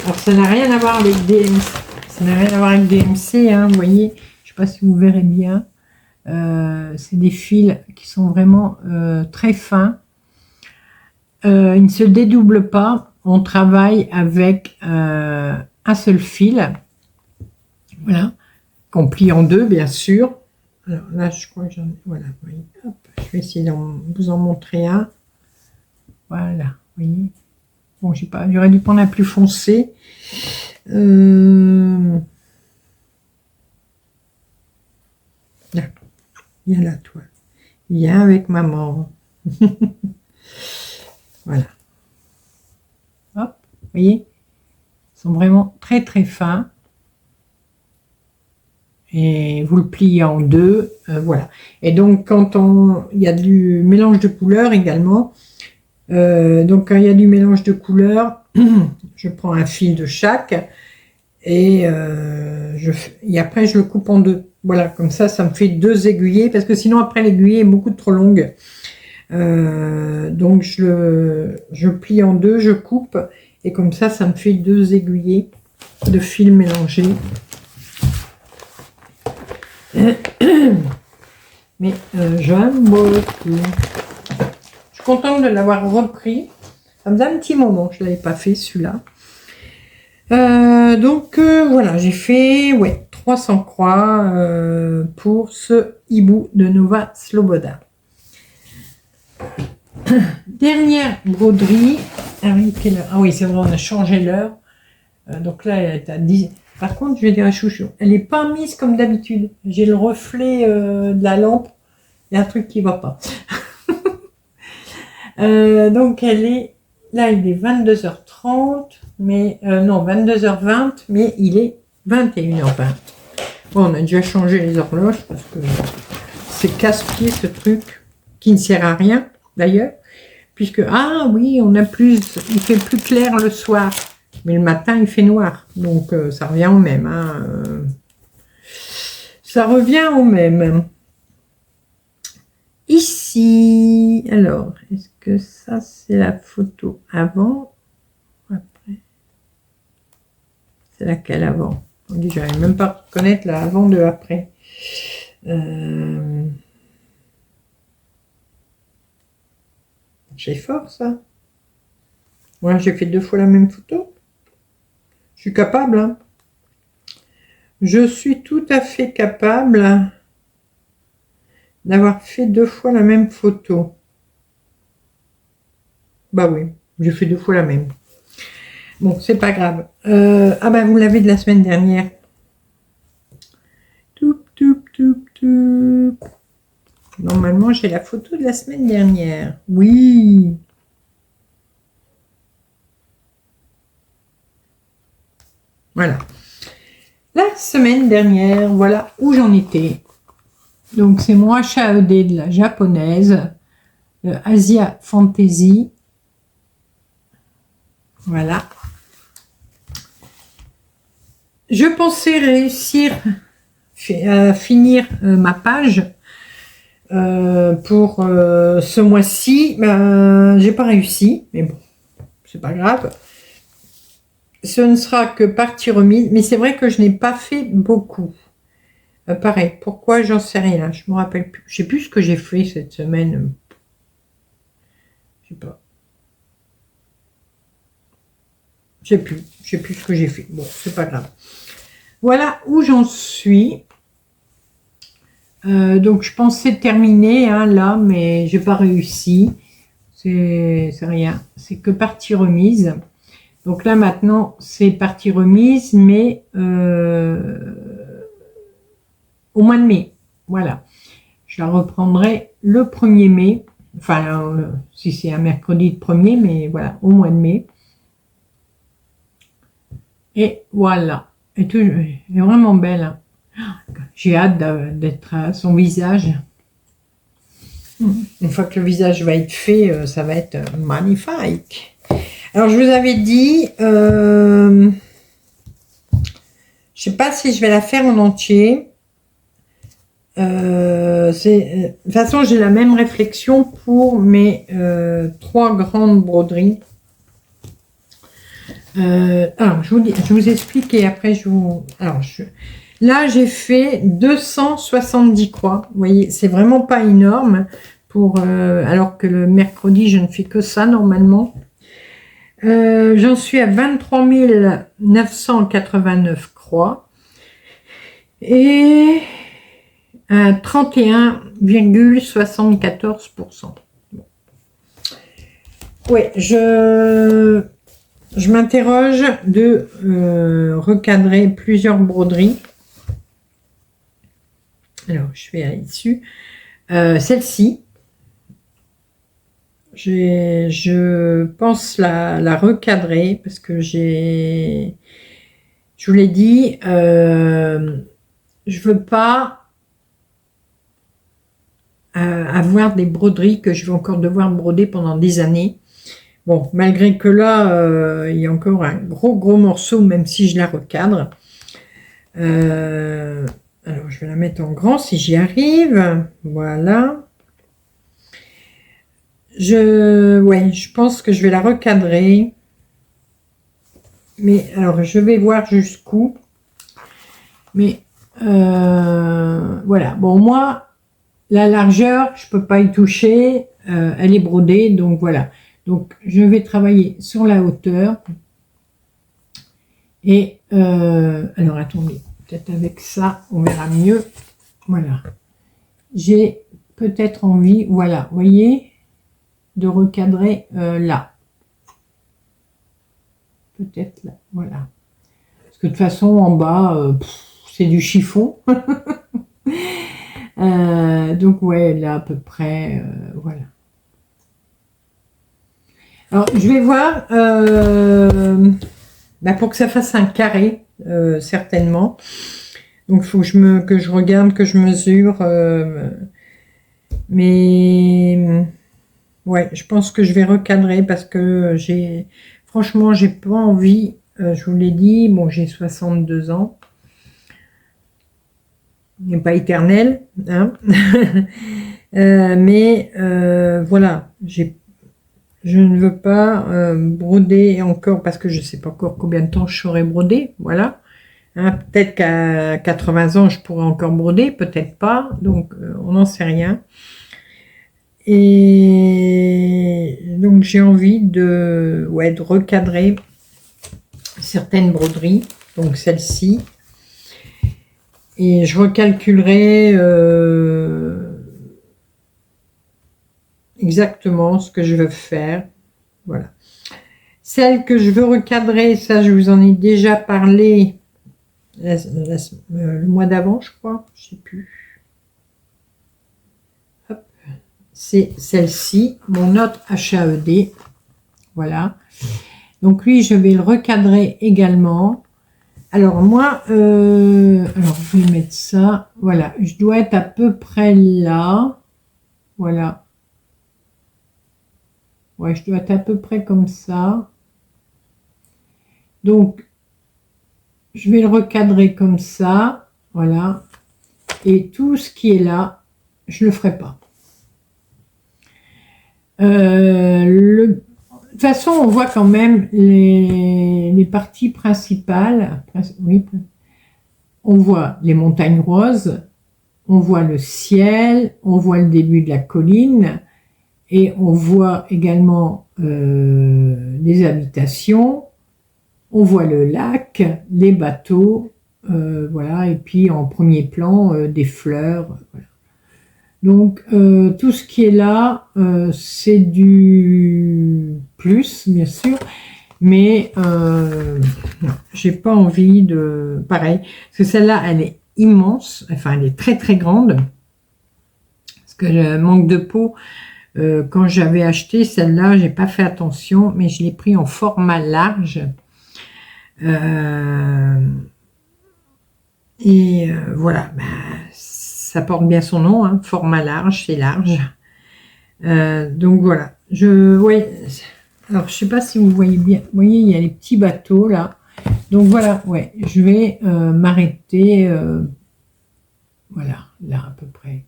Alors ça n'a rien à voir avec DMC. Ça n'a rien à voir avec DMC, hein, vous voyez. Je ne sais pas si vous verrez bien. C'est des fils qui sont vraiment très fins. Ils ne se dédoublent pas. On travaille avec un seul fil. Voilà. Qu'on plie en deux, bien sûr. Alors là, je crois que j'en ai. Voilà, vous voyez. Hop, je vais essayer de vous en montrer un. Voilà, vous voyez. Bon, je sais pas, j'aurais dû prendre un plus foncé. D'accord. Viens là, toi. Viens avec maman. Voilà. Hop, vous voyez. Ils sont vraiment très très fins. Et vous le pliez en deux, voilà. Et donc quand il y a du mélange de couleurs également, donc quand il y a du mélange de couleurs, je prends un fil de chaque et après je le coupe en deux. Voilà, comme ça me fait deux aiguillets parce que sinon après l'aiguille est beaucoup trop longue. Donc je plie en deux, je coupe et comme ça me fait deux aiguillets de fil mélangés. Mais j'aime beaucoup. Je suis contente de l'avoir repris. Ça me faisait un petit moment que je ne l'avais pas fait celui-là. Donc voilà, j'ai fait 300 croix pour ce hibou de Nova Sloboda. Dernière broderie. Ah oui, ah oui, c'est vrai, on a changé l'heure. Donc là, elle est à 10. Par contre, je vais dire à Chouchou, elle n'est pas mise comme d'habitude. J'ai le reflet de la lampe. Il y a un truc qui ne va pas. Donc, elle est... Là, il est 22h30. Mais non, 22h20. Mais il est 21h20. Bon, on a déjà changé les horloges parce que c'est casse-pied ce truc qui ne sert à rien d'ailleurs. Puisque, ah oui, on a plus... Il fait plus clair le soir. Mais le matin, il fait noir. Donc, ça revient au même. Hein. Ça revient au même. Ici, alors, est-ce que ça, c'est la photo avant ou après? C'est laquelle avant? On dit, j'arrive même pas à reconnaître la avant de après. J'ai fort, ça. Moi, j'ai fait 2 fois la même photo. Je suis capable, hein. Je suis tout à fait capable d'avoir fait 2 fois la même photo. Bah oui, j'ai fait 2 fois la même. Bon, c'est pas grave. Ah bah vous l'avez de la semaine dernière. Toup, toup, toup, toup. Normalement, j'ai la photo de la semaine dernière. Oui. Voilà. La semaine dernière, voilà où j'en étais. Donc, c'est mon HAED de la japonaise, le Asia Fantasy. Voilà. Je pensais réussir à finir ma page pour ce mois-ci. Ben, j'ai pas réussi, mais bon, c'est pas grave. Ce ne sera que partie remise, mais c'est vrai que je n'ai pas fait beaucoup. Pareil, pourquoi j'en sais rien, je me rappelle plus. Je sais plus ce que j'ai fait cette semaine. Je sais pas. Je sais plus ce que j'ai fait. Bon, c'est pas grave. Voilà où j'en suis. Donc je pensais terminer hein, là, mais j'ai pas réussi. C'est rien. C'est que partie remise. Donc là maintenant c'est partie remise, mais au mois de mai. Voilà. Je la reprendrai le 1er mai. Enfin, si c'est un mercredi de 1er, mais voilà, au mois de mai. Et voilà. Et tout, elle est vraiment belle. Hein. J'ai hâte d'être à son visage. Une fois que le visage va être fait, ça va être magnifique. Alors, je vous avais dit, je sais pas si je vais la faire en entier. De toute façon, j'ai la même réflexion pour mes 3 grandes broderies. Alors, je vous explique et après je vous... Alors, là, j'ai fait 270 croix. Vous voyez, c'est vraiment pas énorme pour alors que le mercredi, je ne fais que ça normalement. J'en suis à 23 989 croix et à 31,74%. Ouais, je m'interroge de recadrer plusieurs broderies. Alors, je vais aller dessus. Celle-ci, je pense la recadrer parce que je vous l'ai dit, je veux pas avoir des broderies que je vais encore devoir broder pendant des années. Bon, malgré que là, il y a encore un gros morceau, même si je la recadre. Alors, je vais la mettre en grand si j'y arrive. Voilà. Je pense que je vais la recadrer. Mais, alors, je vais voir jusqu'où. Mais, voilà. Bon, moi, la largeur, je peux pas y toucher. Elle est brodée, donc voilà. Donc, je vais travailler sur la hauteur. Et, alors, attendez, peut-être avec ça, on verra mieux. Voilà. J'ai peut-être envie, voilà, vous voyez, de recadrer là. Peut-être là, voilà. Parce que de toute façon, en bas, c'est du chiffon. Donc, ouais, là, à peu près, voilà. Alors, je vais voir, pour que ça fasse un carré, certainement. Donc, il faut que je regarde, que je mesure. Mais, ouais, je pense que je vais recadrer parce que franchement, j'ai pas envie, je vous l'ai dit, bon, j'ai 62 ans. Il n'est pas éternel, hein. Mais, voilà, je ne veux pas broder encore parce que je ne sais pas encore combien de temps je saurai broder, voilà. Hein, peut-être qu'à 80 ans, je pourrais encore broder, peut-être pas, donc on n'en sait rien. Et donc j'ai envie de recadrer certaines broderies, donc celle-ci. Et je recalculerai exactement ce que je veux faire. Voilà. Celle que je veux recadrer, ça je vous en ai déjà parlé le mois d'avant, je crois. Je sais plus. Hop. C'est celle-ci, mon autre HAED. Voilà. Donc lui, je vais le recadrer également. Alors moi, alors je vais mettre ça. Voilà, je dois être à peu près là. Voilà. Ouais, je dois être à peu près comme ça. Donc, je vais le recadrer comme ça. Voilà. Et tout ce qui est là, je le ferai pas. De toute façon, on voit quand même les parties principales. Oui, on voit les montagnes roses, on voit le ciel, on voit le début de la colline et on voit également les habitations. on voit le lac, les bateaux, voilà, et puis en premier plan, des fleurs. Voilà. Donc, tout ce qui est là, c'est du plus, bien sûr, mais non, j'ai pas envie de... Pareil, parce que celle-là, elle est immense, enfin, elle est très très grande, parce que le manque de peau, quand j'avais acheté celle-là, j'ai pas fait attention, mais je l'ai pris en format large. Voilà, bah, ça porte bien son nom, hein, format large, c'est large. Donc voilà, ouais, alors je sais pas si vous voyez bien, vous voyez, il y a les petits bateaux là. Donc voilà, ouais, je vais m'arrêter, voilà, là à peu près.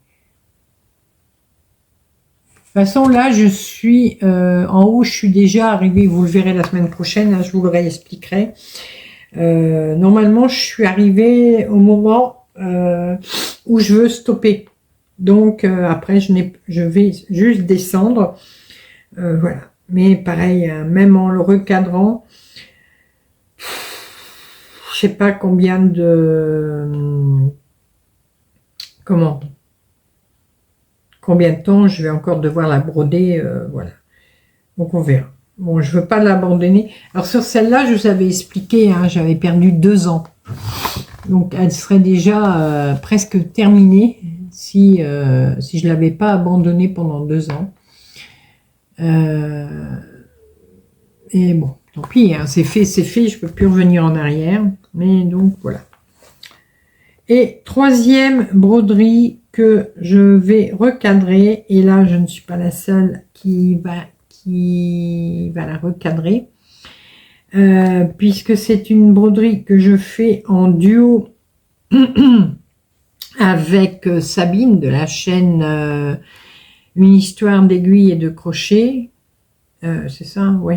De toute façon, là, je suis en haut, je suis déjà arrivée, vous le verrez la semaine prochaine, hein, je vous le réexpliquerai. Normalement, je suis arrivée au moment où je veux stopper. Donc, après, je vais juste descendre. Voilà. Mais pareil, même en le recadrant, je sais pas combien de... Combien de temps je vais encore devoir la broder. Voilà. Donc, on verra. Bon, je veux pas l'abandonner. Alors, sur celle-là, je vous avais expliqué, hein, j'avais perdu 2 ans. Donc, elle serait déjà presque terminée si je l'avais pas abandonnée pendant 2 ans. Et bon, tant pis, hein, c'est fait, je peux plus revenir en arrière. Mais donc, voilà. Et troisième broderie que je vais recadrer, et là, je ne suis pas la seule qui va la recadrer, puisque c'est une broderie que je fais en duo avec Sabine de la chaîne Une histoire d'aiguilles et de crochets. C'est ça, oui.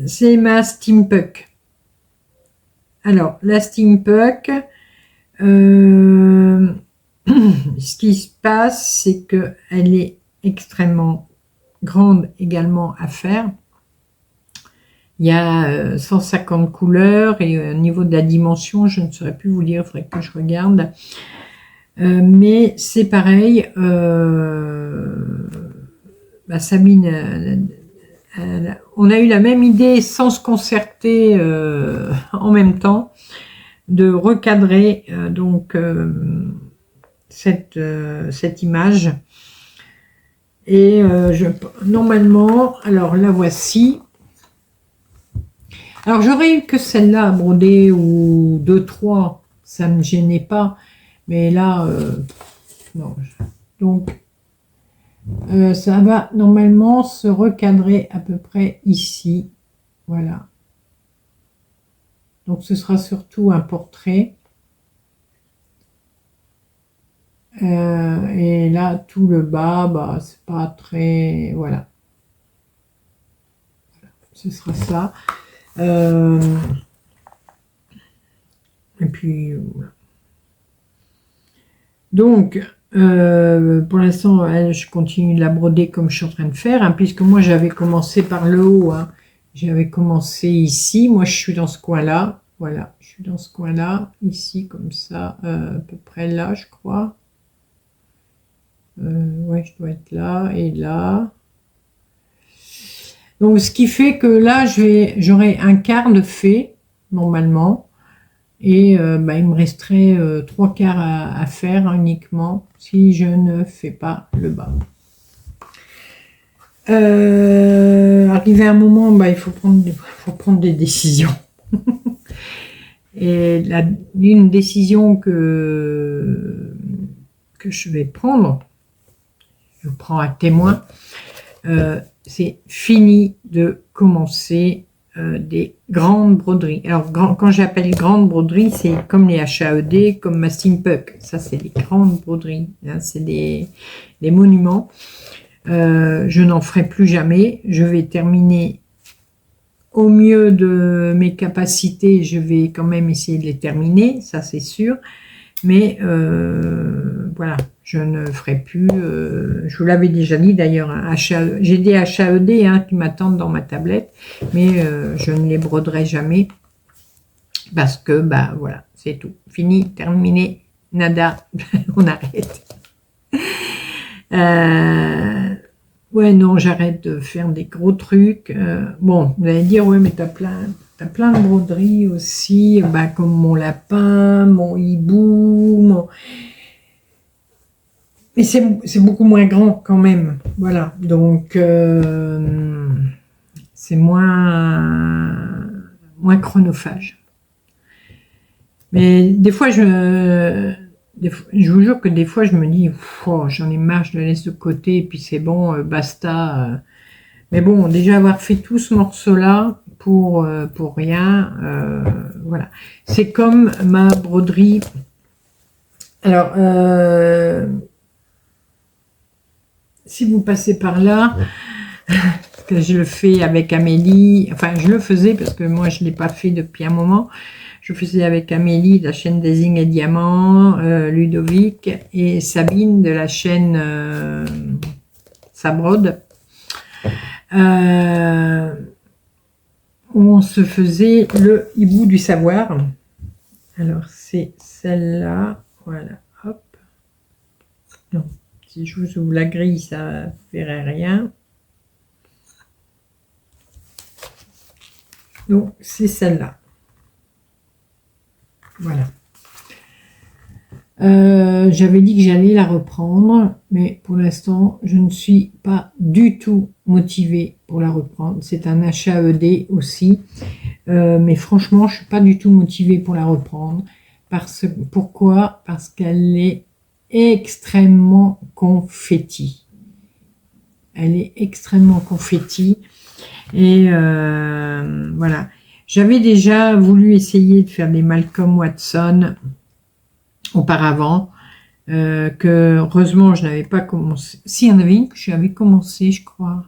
C'est ma Steampunk. Alors, la Steampunk, ce qui se passe, c'est qu'elle est extrêmement grande également à faire. Il y a 150 couleurs et au niveau de la dimension, je ne saurais plus vous dire, il faudrait que je regarde. Mais c'est pareil, Sabine, on a eu la même idée sans se concerter en même temps de recadrer cette image. Et normalement, alors la voici. Alors j'aurais eu que celle-là à broder ou 2, 3, ça ne me gênait pas. Mais là, non. Donc, ça va normalement se recadrer à peu près ici. Voilà. Donc, ce sera surtout un portrait. Et là, tout le bas, bah, c'est pas très... Voilà. Ce sera ça. Et puis, voilà. Donc, pour l'instant, je continue de la broder comme je suis en train de faire, hein, puisque moi, j'avais commencé par le haut. Hein. J'avais commencé ici. Moi, je suis dans ce coin-là. Voilà, je suis dans ce coin-là, ici, comme ça, à peu près là, je crois. Ouais, je dois être là et là. Donc, ce qui fait que là, j'aurai un quart de fait, normalement. Et il me resterait 3 quarts à faire uniquement si je ne fais pas le bas. Arrivé à un moment, il faut prendre des décisions. Et l'une décision que je vais prendre, je prends à témoin, c'est fini de commencer des grandes broderies. Alors, quand j'appelle grandes broderies, c'est comme les HAED, comme ma Steampunk. Ça, c'est des grandes broderies. Hein, c'est des monuments. Je n'en ferai plus jamais. Je vais terminer au mieux de mes capacités. Je vais quand même essayer de les terminer, ça c'est sûr. Mais voilà, je ne ferai plus, je vous l'avais déjà dit d'ailleurs, hein, j'ai des HAED hein, qui m'attendent dans ma tablette, mais je ne les broderai jamais parce que, bah voilà, c'est tout. Fini, terminé, nada, on arrête. Ouais, non, j'arrête de faire des gros trucs. Bon, vous allez dire, ouais, mais t'as plein de broderies aussi, bah, comme mon lapin, mon hibou, mais c'est beaucoup moins grand quand même. Voilà, donc c'est moins chronophage. Mais des fois, je vous jure que des fois, je me dis, oh, j'en ai marre, je le laisse de côté, et puis c'est bon, basta. Mais bon, déjà avoir fait tout ce morceau-là pour rien, voilà. C'est comme ma broderie. Alors, si vous passez par là, que je le fais avec Amélie, enfin je le faisais parce que moi je ne l'ai pas fait depuis un moment, je faisais avec Amélie de la chaîne Design et Diamant, Ludovic et Sabine de la chaîne Sabrode, où on se faisait le hibou du savoir. Alors c'est celle-là, voilà, hop, non, si je vous ouvre la grille ça ne ferait rien. Donc, c'est celle-là. Voilà. J'avais dit que j'allais la reprendre, mais pour l'instant, je ne suis pas du tout motivée pour la reprendre. C'est un HAED aussi, mais franchement, je ne suis pas du tout motivée pour la reprendre. Pourquoi? Parce qu'elle est extrêmement confetti. Elle est extrêmement confetti. Et voilà. J'avais déjà voulu essayer de faire des Malcolm Watson auparavant, que heureusement je n'avais pas commencé. Si, il y en avait une que j'avais commencé, je crois.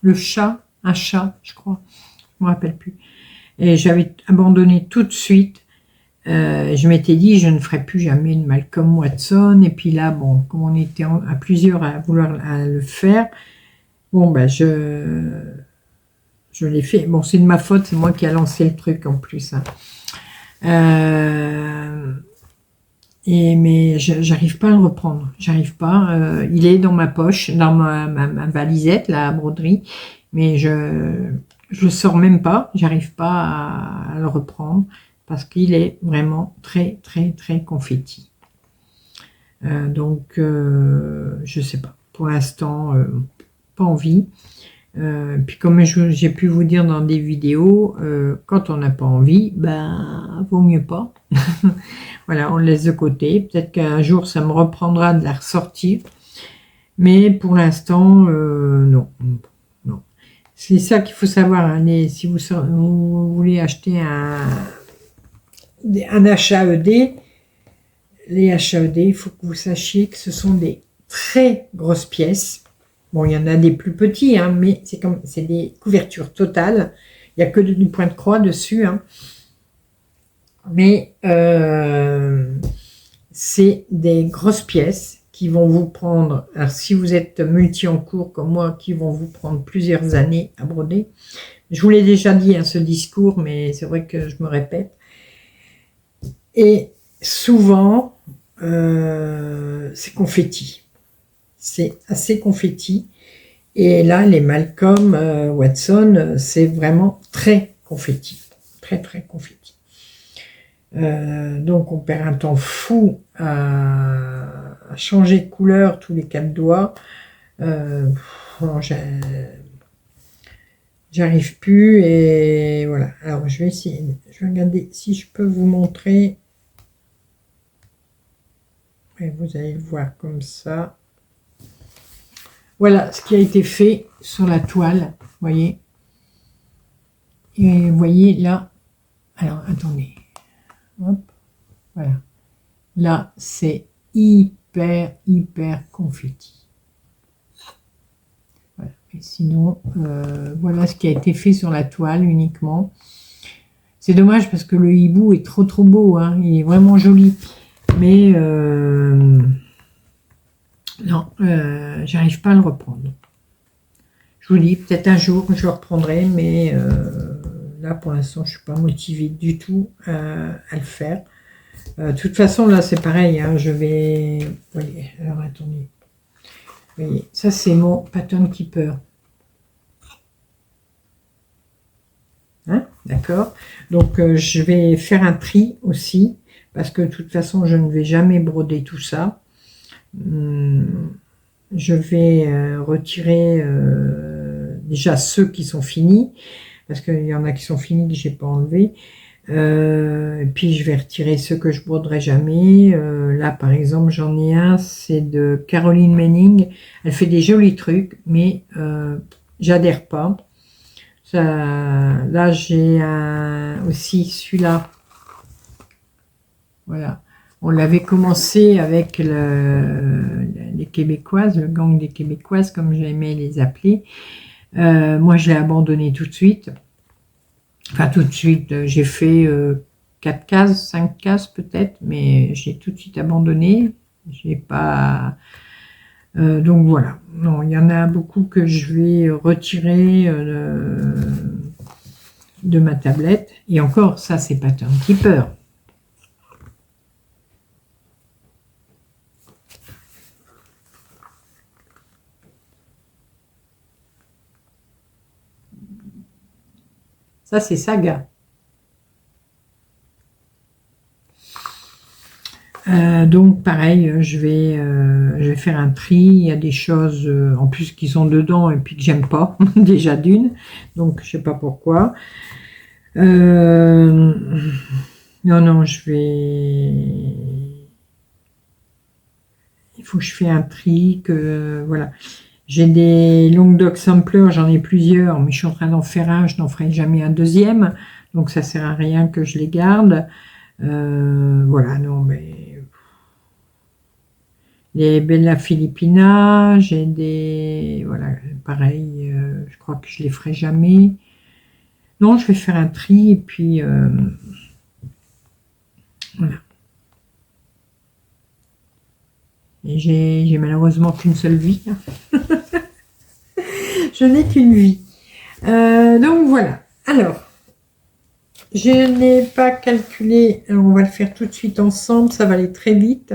Le chat, un chat, je crois. Je ne me rappelle plus. Et j'avais abandonné tout de suite. Je m'étais dit, je ne ferai plus jamais de Malcolm Watson. Et puis là, bon, comme on était à plusieurs à vouloir le faire, bon, ben je l'ai fait. Bon, c'est de ma faute, c'est moi qui a lancé le truc en plus. Hein. Mais j'arrive pas à le reprendre. J'arrive pas. Il est dans ma poche, dans ma valisette, la broderie, mais je le sors même pas. J'arrive pas à le reprendre parce qu'il est vraiment très très très confetti. Donc je sais pas. Pour l'instant, pas envie. Puis comme j'ai pu vous dire dans des vidéos, quand on n'a pas envie, ben vaut mieux pas. Voilà, on le laisse de côté. Peut-être qu'un jour ça me reprendra de la ressortir, mais pour l'instant, non. C'est ça qu'il faut savoir. Hein, si vous voulez acheter un HAED, les HAED, il faut que vous sachiez que ce sont des très grosses pièces. Bon, il y en a des plus petits, hein, mais c'est des couvertures totales. Il n'y a que du point de croix dessus. Hein. Mais c'est des grosses pièces qui vont vous prendre, alors si vous êtes multi en cours comme moi, qui vont vous prendre plusieurs années à broder. Je vous l'ai déjà dit, hein, ce discours, mais c'est vrai que je me répète. Et souvent, c'est confetti. C'est assez confetti. Et là, les Malcolm Watson, c'est vraiment très confetti. Très, très confetti. Donc, on perd un temps fou à changer de couleur tous les 4 doigts. J'arrive plus et voilà. Alors, je vais essayer. Je vais regarder si je peux vous montrer. Et vous allez le voir comme ça. Voilà ce qui a été fait sur la toile, vous voyez. Et vous voyez là, alors attendez, hop, voilà. Là, c'est hyper confetti. Voilà. Et sinon, voilà ce qui a été fait sur la toile uniquement. C'est dommage parce que le hibou est trop beau, hein. Il est vraiment joli. Mais non, j'arrive pas à le reprendre. Je vous dis, peut-être un jour je le reprendrai, mais là pour l'instant je suis pas motivée du tout à le faire. De toute façon là c'est pareil, hein, je vais... Vous voyez, alors attendez. Vous voyez, ça c'est mon Pattern Keeper. Hein, d'accord. Donc je vais faire un tri aussi, parce que de toute façon je ne vais jamais broder tout ça. Je vais retirer déjà ceux qui sont finis, parce qu'il y en a qui sont finis que j'ai pas enlevé. Puis je vais retirer ceux que je broderai jamais. Là par exemple j'en ai un, c'est de Caroline Manning. Elle fait des jolis trucs, mais j'adhère pas. Ça, là j'ai aussi celui-là. Voilà. On l'avait commencé avec les Québécoises, le gang des Québécoises, comme j'aimais les appeler. Moi, je l'ai abandonné tout de suite. Enfin, tout de suite, j'ai fait 4 cases, 5 cases peut-être, mais j'ai tout de suite abandonné. J'ai pas... donc voilà. Non, il y en a beaucoup que je vais retirer de ma tablette. Et encore, ça, c'est Pattern Keeper. Ça, c'est Saga. Donc, pareil, je vais faire un tri. Il y a des choses, en plus, qui sont dedans et puis que j'aime pas, déjà d'une. Donc, je sais pas pourquoi. Non, je vais... Il faut que je fasse un tri, que... Voilà. J'ai des Long Dog Sampler, j'en ai plusieurs, mais je suis en train d'en faire un, je n'en ferai jamais un deuxième, donc ça sert à rien que je les garde. Voilà, non, mais... Les Bella Filipina, j'ai des... Voilà, pareil, je crois que je les ferai jamais. Non, je vais faire un tri, et puis... voilà. Et j'ai malheureusement qu'une seule vie. Je n'ai qu'une vie. Donc voilà. Alors, je n'ai pas calculé. Alors on va le faire tout de suite ensemble. Ça va aller très vite.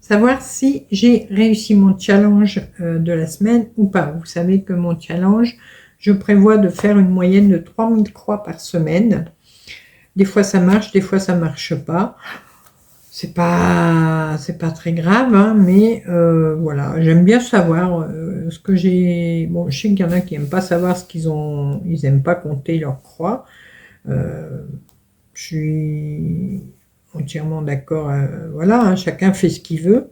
Savoir si j'ai réussi mon challenge de la semaine ou pas. Vous savez que mon challenge, je prévois de faire une moyenne de 3000 croix par semaine. Des fois ça marche, des fois ça marche pas. C'est pas très grave, hein, mais voilà, j'aime bien savoir ce que j'ai. Bon, je sais qu'il y en a qui n'aiment pas savoir ce qu'ils ont, ils n'aiment pas compter leurs croix. Je suis entièrement d'accord. Voilà, hein, chacun fait ce qu'il veut.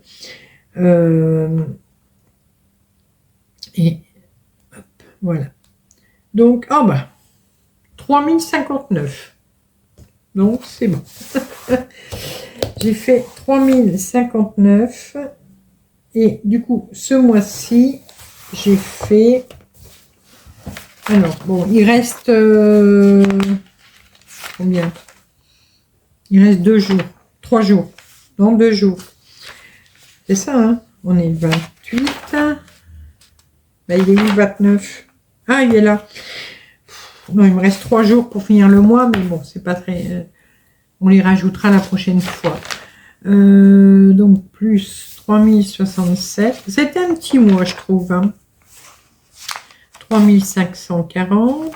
Et hop, voilà. Donc, oh bah, 3059. Donc, c'est bon. J'ai fait 3059 et du coup ce mois-ci j'ai fait, alors bon, il reste combien, il reste 2 jours, 3 jours, dans 2 jours, c'est ça, hein, on est le 28, ben, il est où le 29, ah il est là, non il me reste 3 jours pour finir le mois, mais bon c'est pas très, on les rajoutera la prochaine fois. Donc plus 3067. C'était un petit mois, je trouve. Hein. 3540.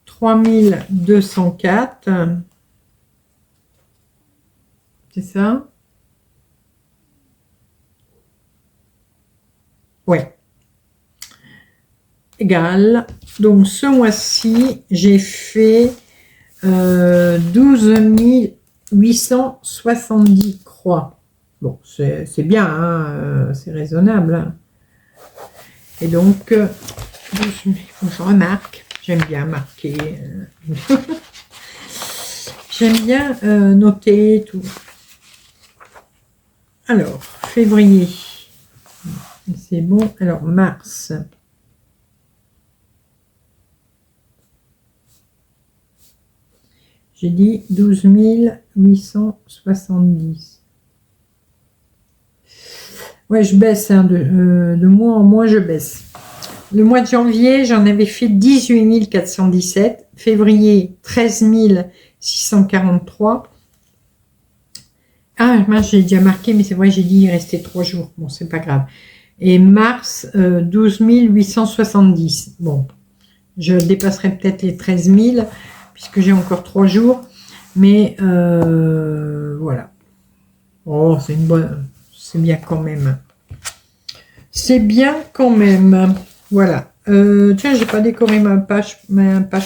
3204. C'est ça? Ouais. Égal. Donc ce mois-ci, j'ai fait 12 870 croix. Bon, c'est bien, hein, c'est raisonnable. Hein. Et donc, je remarque, j'aime bien marquer, j'aime bien noter tout. Alors, février, c'est bon. Alors, mars. J'ai dit 12 870. Ouais, je baisse, hein, de mois en mois, je baisse. Le mois de janvier, j'en avais fait 18 417. Février, 13 643. Ah, mince, j'ai déjà marqué, mais c'est vrai, j'ai dit il restait 3 jours. Bon, c'est pas grave. Et mars, 12 870. Bon, je dépasserai peut-être les 13 000, puisque j'ai encore 3 jours. Mais voilà. Oh, c'est une bonne... C'est bien quand même. C'est bien quand même. Voilà. Tiens, j'ai pas décoré ma page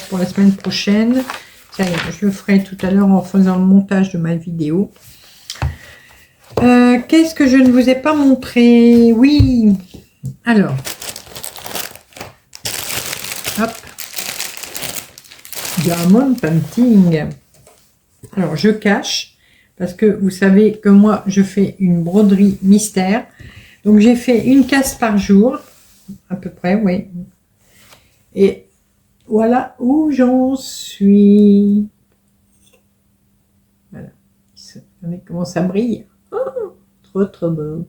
pour la semaine prochaine. Ça y est, je le ferai tout à l'heure en faisant le montage de ma vidéo. Qu'est-ce que je ne vous ai pas montré? Oui. Alors. Hop. Diamond Painting. Alors, je cache. Parce que vous savez que moi, je fais une broderie mystère. Donc, j'ai fait une case par jour. À peu près, oui. Et voilà où j'en suis. Voilà. Regardez comment ça brille. Oh, trop, trop beau.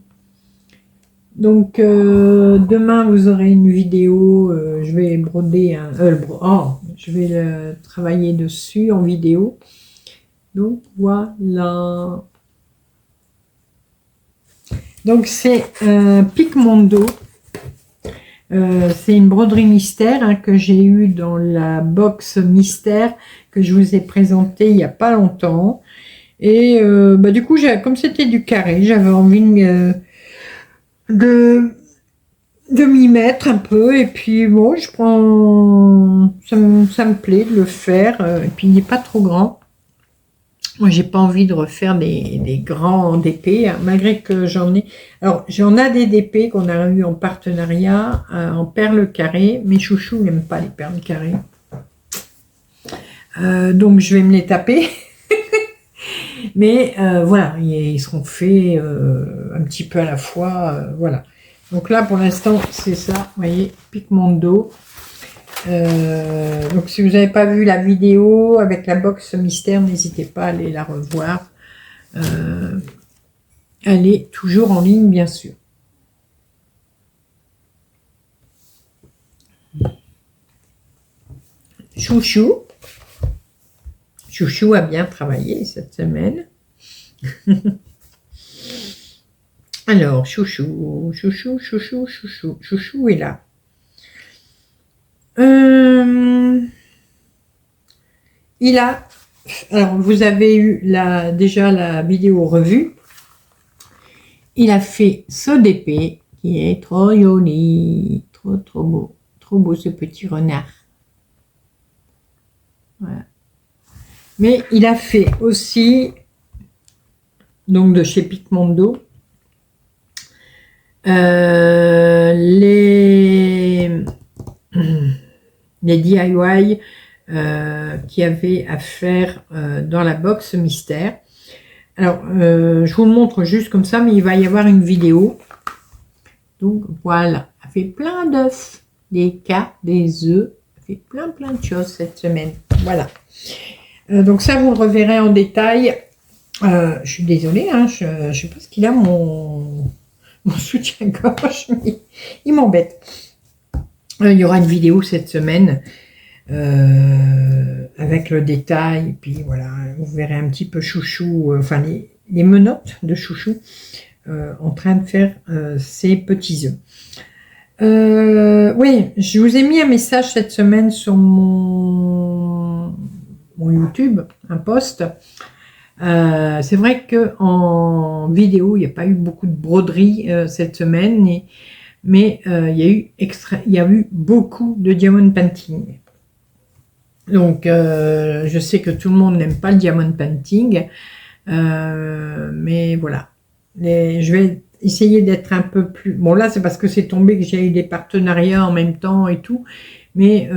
Donc, demain, vous aurez une vidéo. Je vais broder un... je vais travailler dessus en vidéo. Donc, voilà. Donc, c'est Picmondo. C'est une broderie mystère, hein, que j'ai eu dans la box mystère que je vous ai présenté il n'y a pas longtemps. Et du coup, comme c'était du carré, j'avais envie de m'y mettre un peu. Et puis bon, je prends, ça me plaît de le faire. Et puis il n'est pas trop grand. Moi, j'ai pas envie de refaire des grands DP, hein, malgré que j'en ai. Alors, j'en ai des DP qu'on a eu en partenariat en perles carrées. Mes chouchous n'aiment pas les perles carrées. Donc, je vais me les taper. Mais voilà, ils seront faits un petit peu à la fois. Voilà. Donc là, pour l'instant, c'est ça. Vous voyez, Picmondo. Donc si vous n'avez pas vu la vidéo avec la box mystère, n'hésitez pas à aller la revoir. Elle est toujours en ligne, bien sûr. Chouchou. Chouchou a bien travaillé cette semaine. Alors, Chouchou est là. Il a, alors vous avez eu déjà la vidéo revue. Il a fait ce DP qui est trop joli, trop beau ce petit renard. Voilà. Mais il a fait aussi, donc de chez Picmondo, les DIY qui avait à faire dans la box mystère. Alors, je vous le montre juste comme ça, mais il va y avoir une vidéo. Donc, voilà. Elle fait plein d'œufs, des cartes, des œufs. Elle fait plein de choses cette semaine. Voilà. Donc, ça, vous le reverrez en détail. Je suis désolée, hein, je ne sais pas ce qu'il a, mon soutien-gorge, mais il m'embête. Il y aura une vidéo cette semaine avec le détail, et puis voilà, vous verrez un petit peu Chouchou, enfin les menottes de Chouchou en train de faire ses petits œufs. Oui, je vous ai mis un message cette semaine sur mon YouTube, un post. C'est vrai que en vidéo, il n'y a pas eu beaucoup de broderie cette semaine, mais il y a eu beaucoup de diamond painting. Donc, je sais que tout le monde n'aime pas le diamond painting, mais voilà. Je vais essayer d'être un peu plus... Bon, là, c'est parce que c'est tombé que j'ai eu des partenariats en même temps et tout, mais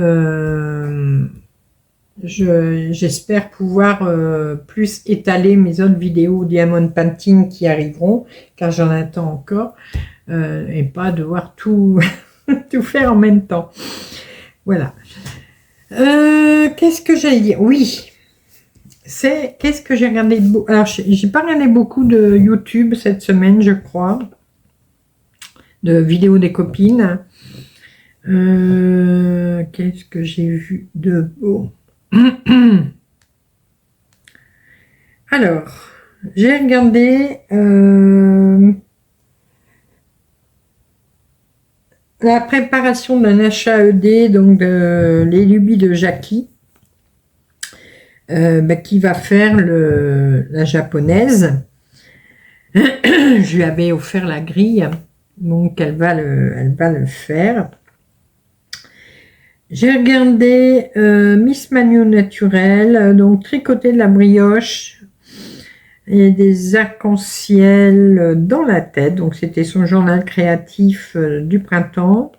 j'espère pouvoir plus étaler mes autres vidéos diamond painting qui arriveront, car j'en attends encore, et pas devoir tout, tout faire en même temps. Voilà. Qu'est-ce que j'allais dire? Oui, c'est qu'est-ce que j'ai regardé de beau. Alors, j'ai pas regardé beaucoup de YouTube cette semaine, je crois, de vidéos des copines. Qu'est-ce que j'ai vu de beau? Alors, j'ai regardé la préparation d'un achat ED, donc les lubies de Jackie, qui va faire la japonaise. Je lui avais offert la grille, donc elle va le faire. J'ai regardé Miss Manu Naturel, donc tricoter de la brioche et des arcs-en-ciel dans la tête. Donc c'était son journal créatif du printemps.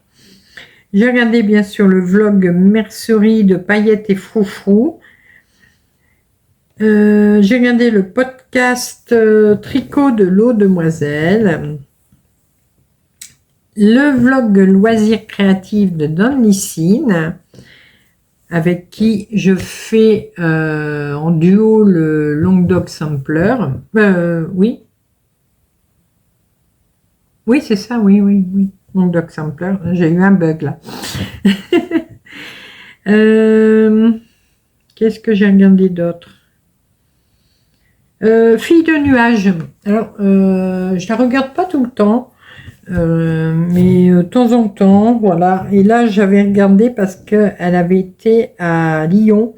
J'ai regardé bien sûr le vlog mercerie de paillettes et froufrou. J'ai regardé le podcast tricot de l'eau demoiselle. Le vlog loisirs créatifs de Don Lissine, avec qui je fais en duo le Long Dog Sampler. Oui. Oui, c'est ça, oui. Long Dog Sampler. J'ai eu un bug là. Qu'est-ce que j'ai regardé d'autre? Fille de nuages. Alors, je la regarde pas tout le temps. Mais de temps en temps, voilà. Et là, j'avais regardé parce qu'elle avait été à Lyon.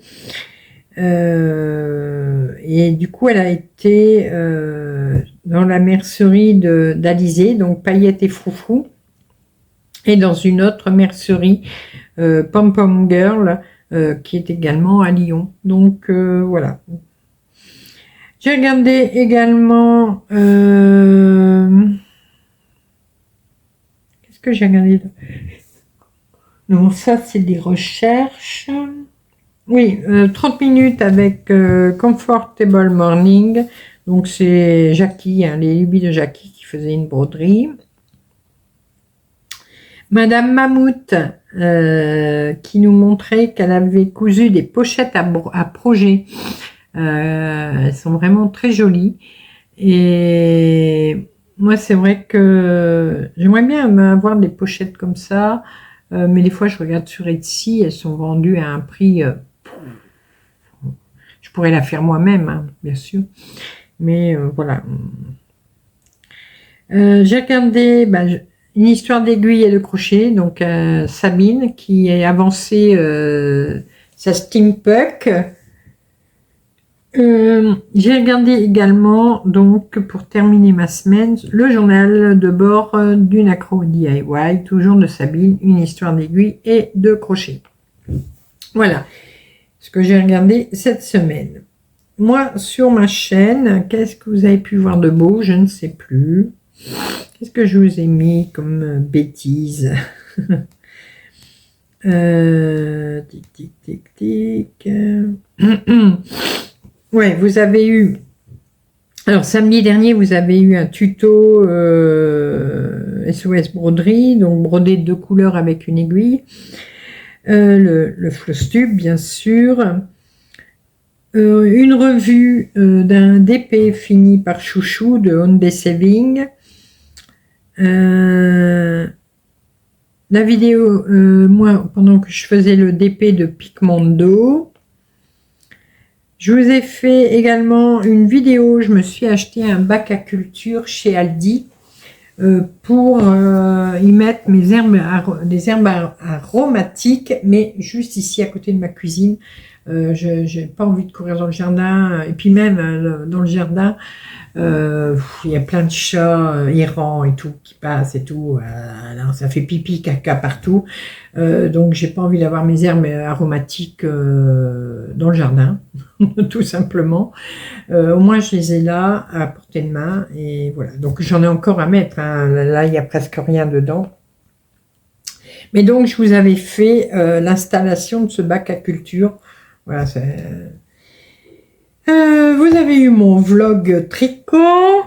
Et du coup, elle a été dans la mercerie d'Alizé, donc Paillettes et Froufrou. Et dans une autre mercerie, Pom Pom Girl, qui est également à Lyon. Donc, voilà. J'ai regardé également... que j'ai regardé? Non, ça c'est des recherches. Oui, 30 minutes avec Comfortable Morning. Donc c'est Jackie, hein, les lubies de Jackie qui faisait une broderie. Madame Mammouth qui nous montrait qu'elle avait cousu des pochettes à projet. Elles sont vraiment très jolies. Et moi, c'est vrai que j'aimerais bien avoir des pochettes comme ça, mais des fois, je regarde sur Etsy, elles sont vendues à un prix... je pourrais la faire moi-même, hein, bien sûr. Mais voilà. J'ai regardé une histoire d'aiguille et de crochet, donc Sabine, qui est avancée sa steampunk. J'ai regardé également, donc pour terminer ma semaine, le journal de bord d'une accro DIY, toujours de Sabine, une histoire d'aiguille et de crochet. Voilà ce que j'ai regardé cette semaine. Moi, sur ma chaîne, qu'est-ce que vous avez pu voir de beau? Je ne sais plus. Qu'est-ce que je vous ai mis comme bêtises? Tic, tic, tic, tic. Ouais, vous avez eu... Alors, samedi dernier, vous avez eu un tuto SOS broderie, donc broder de 2 couleurs avec une aiguille. Le floss tube, bien sûr. Une revue d'un DP fini par Chouchou de Hyundai Saving. La vidéo, moi, pendant que je faisais le DP de Picmondo. Je vous ai fait également une vidéo, je me suis acheté un bac à culture chez Aldi pour y mettre des herbes aromatiques, mais juste ici à côté de ma cuisine. Je n'ai pas envie de courir dans le jardin, et puis même dans le jardin, il y a plein de chats errants et tout qui passent et tout, alors ça fait pipi caca partout, donc j'ai pas envie d'avoir mes herbes aromatiques dans le jardin tout simplement. Au moins je les ai là à portée de main, et voilà, donc j'en ai encore à mettre, hein. Là il y a presque rien dedans, mais donc je vous avais fait l'installation de ce bac à culture. Voilà, vous avez eu mon vlog tricot.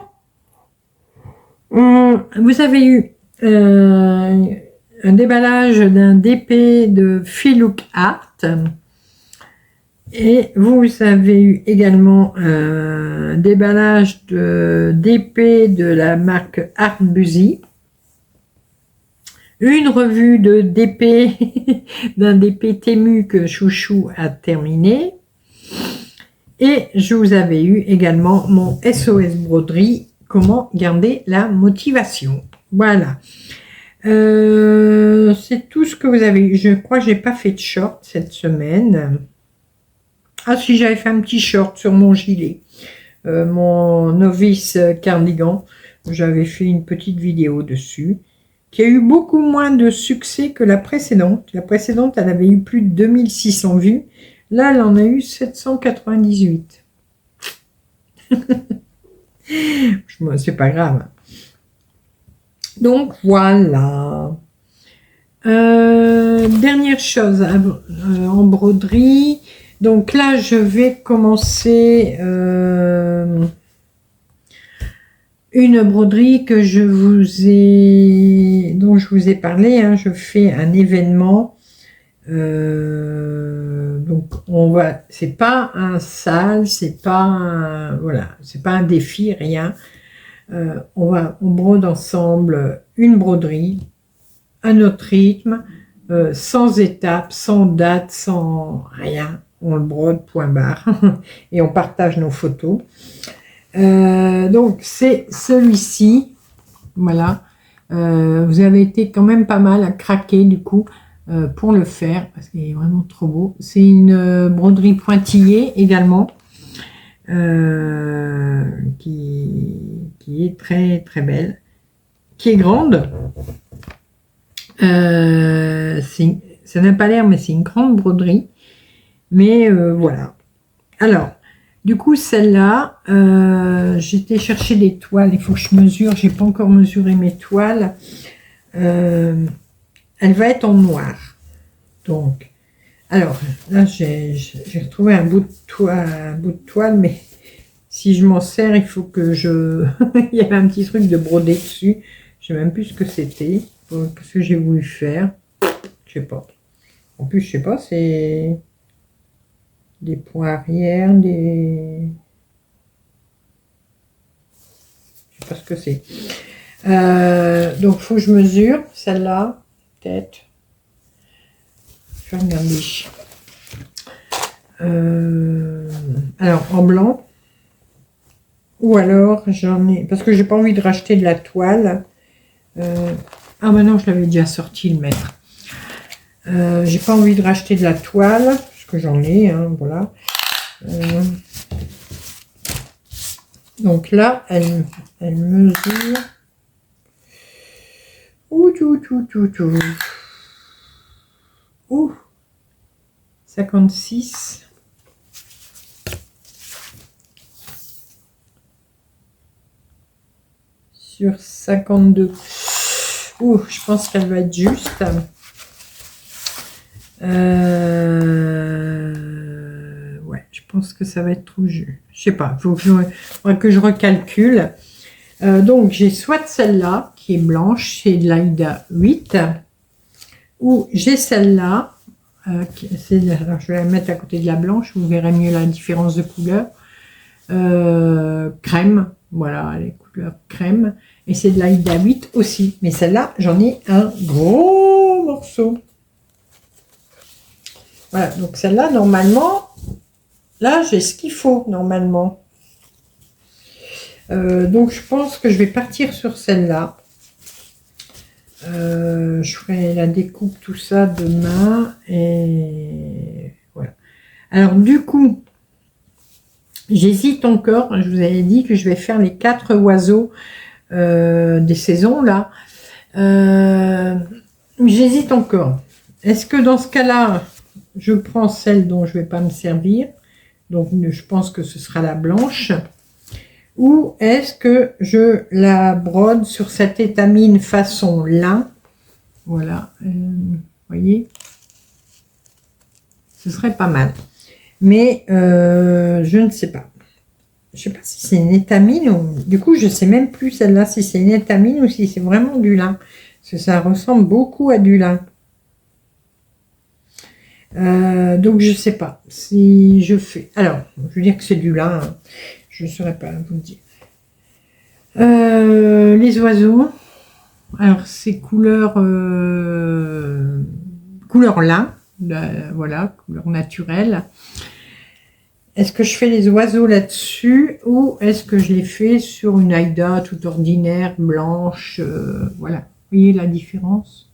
Vous avez eu un déballage d'un DP de Philook Art. Et vous avez eu également un déballage d'épée de la marque Artbuzy. Une revue d'épée d'un d'épée Temu que Chouchou a terminé. Et je vous avais eu également mon SOS broderie, comment garder la motivation. Voilà. C'est tout ce que vous avez eu. Je crois que j'ai pas fait de short cette semaine. Ah si, j'avais fait un petit short sur mon gilet. Mon novice cardigan. J'avais fait une petite vidéo dessus, qui a eu beaucoup moins de succès que la précédente. La précédente, elle avait eu plus de 2600 vues. Là, elle en a eu 798. C'est pas grave. Donc, voilà. Dernière chose en broderie. Donc là, je vais commencer une broderie que dont je vous ai parlé. Hein. Je fais un événement. Donc c'est pas un sale, c'est pas c'est pas un défi, rien. On brode ensemble une broderie à notre rythme, sans étape, sans date, sans rien. On le brode, point barre, et on partage nos photos. Donc c'est celui-ci, voilà. Vous avez été quand même pas mal à craquer du coup pour le faire, parce qu'il est vraiment trop beau. C'est une broderie pointillée également, qui est très très belle, qui est grande. Ça n'a pas l'air, mais c'est une grande broderie. Mais voilà. Alors, du coup, celle-là, j'étais chercher des toiles. Il faut que je mesure. J'ai pas encore mesuré mes toiles. Elle va être en noir. Donc, alors là, j'ai retrouvé un bout de toile, mais si je m'en sers, il faut que je. Il y avait un petit truc de brodé dessus. Je sais même plus ce que c'était. Qu'est-ce que j'ai voulu faire? Je sais pas. En plus, je sais pas, c'est des points arrière, des. Je sais pas ce que c'est. Donc, il faut que je mesure celle-là, peut-être. Je vais regarder. Alors, en blanc. Ou alors, j'en ai. Parce que j'ai pas envie de racheter de la toile. Ah, ben non, je l'avais déjà sorti le mètre. J'ai pas envie de racheter de la toile, parce que j'en ai, hein, voilà. Donc là, elle mesure. Ouh, 56. Sur 52. Ouh, je pense qu'elle va être juste. Ouais, je pense que ça va être trop juste. Je sais pas, faudrait que je recalcule. Donc, j'ai soit celle-là, qui est blanche, c'est de l'Aïda 8, ou j'ai celle-là, alors je vais la mettre à côté de la blanche, vous verrez mieux la différence de couleur. Crème, voilà, les couleurs crème, et c'est de l'Aïda 8 aussi, mais celle-là, j'en ai un gros morceau. Voilà, donc celle-là, normalement, là, j'ai ce qu'il faut, normalement. Donc, je pense que je vais partir sur celle-là. Je ferai la découpe, tout ça, demain. Et voilà. Alors, du coup, j'hésite encore. Je vous avais dit que je vais faire les 4 oiseaux des saisons, là. J'hésite encore. Est-ce que dans ce cas-là, je prends celle dont je ne vais pas me servir? Donc, je pense que ce sera la blanche. Ou est-ce que je la brode sur cette étamine façon lin? Voilà, voyez, ce serait pas mal. Mais je ne sais pas. Je sais pas si c'est une étamine ou... Du coup, je sais même plus celle-là si c'est une étamine ou si c'est vraiment du lin. Parce que ça ressemble beaucoup à du lin. Donc je sais pas si je fais. Alors, je veux dire que c'est du lin, hein. Je ne saurais pas vous le dire. Les oiseaux. Alors c'est couleur couleur lin, voilà, couleur naturelle. Est-ce que je fais les oiseaux là-dessus ou est-ce que je les fais sur une Aïda toute ordinaire, blanche, voilà. Vous voyez la différence?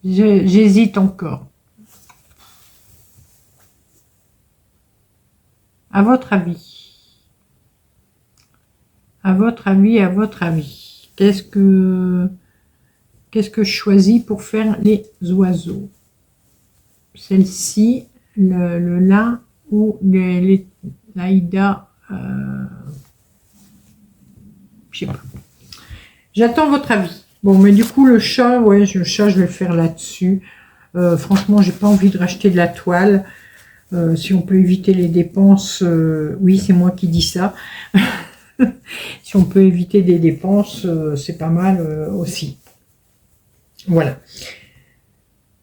J'hésite encore. À votre avis? À votre avis, à votre avis, qu'est-ce que je choisis pour faire les oiseaux? Celle-ci, le lin ou l'Aïda, je sais pas. J'attends votre avis. Bon, mais du coup, le chat, ouais, le chat, je vais le faire là-dessus. Franchement, j'ai pas envie de racheter de la toile. Si on peut éviter les dépenses, oui, c'est moi qui dis ça. Si on peut éviter des dépenses, c'est pas mal aussi. Voilà.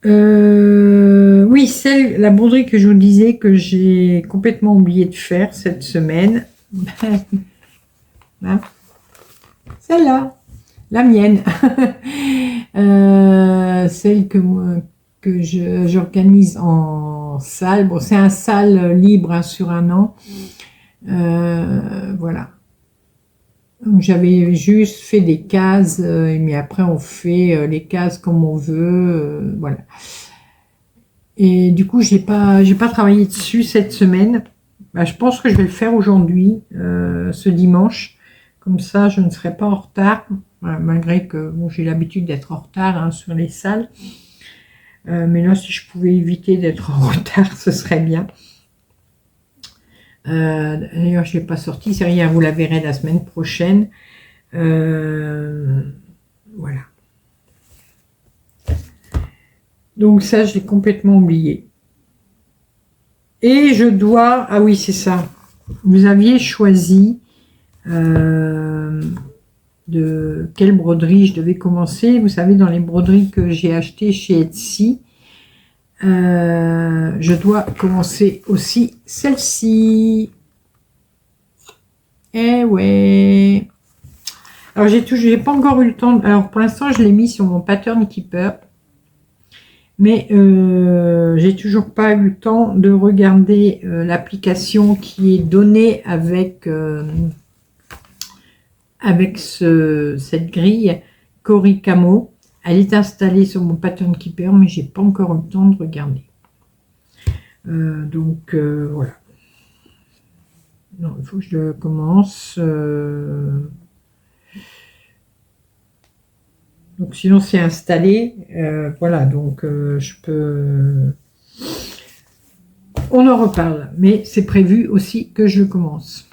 Oui, la broderie que je vous disais que j'ai complètement oublié de faire cette semaine. Hein, celle-là, la mienne. Celle que j'organise en salle. Bon, c'est un salle libre, hein, sur un an. Voilà. J'avais juste fait des cases, mais après on fait les cases comme on veut, voilà. Et du coup, j'ai pas travaillé dessus cette semaine. Bah, je pense que je vais le faire aujourd'hui, ce dimanche. Comme ça, je ne serai pas en retard, malgré que bon, j'ai l'habitude d'être en retard, hein, sur les salles. Mais là, si je pouvais éviter d'être en retard, ce serait bien. D'ailleurs, je ne l'ai pas sorti, c'est rien, vous la verrez la semaine prochaine. Voilà. Donc ça, je l'ai complètement oublié. Et je dois... Ah oui, c'est ça. Vous aviez choisi de quelle broderie je devais commencer. Vous savez, dans les broderies que j'ai achetées chez Etsy, je dois commencer aussi celle-ci. Eh ouais. Alors j'ai pas encore eu le temps. Alors pour l'instant je l'ai mis sur mon pattern keeper, mais j'ai toujours pas eu le temps de regarder l'application qui est donnée avec cette grille Coricamo. Elle est installée sur mon pattern keeper, mais j'ai pas encore eu le temps de regarder. Donc voilà. Non, il faut que je commence. Donc sinon c'est installé. Voilà, donc je peux. On en reparle, mais c'est prévu aussi que je commence.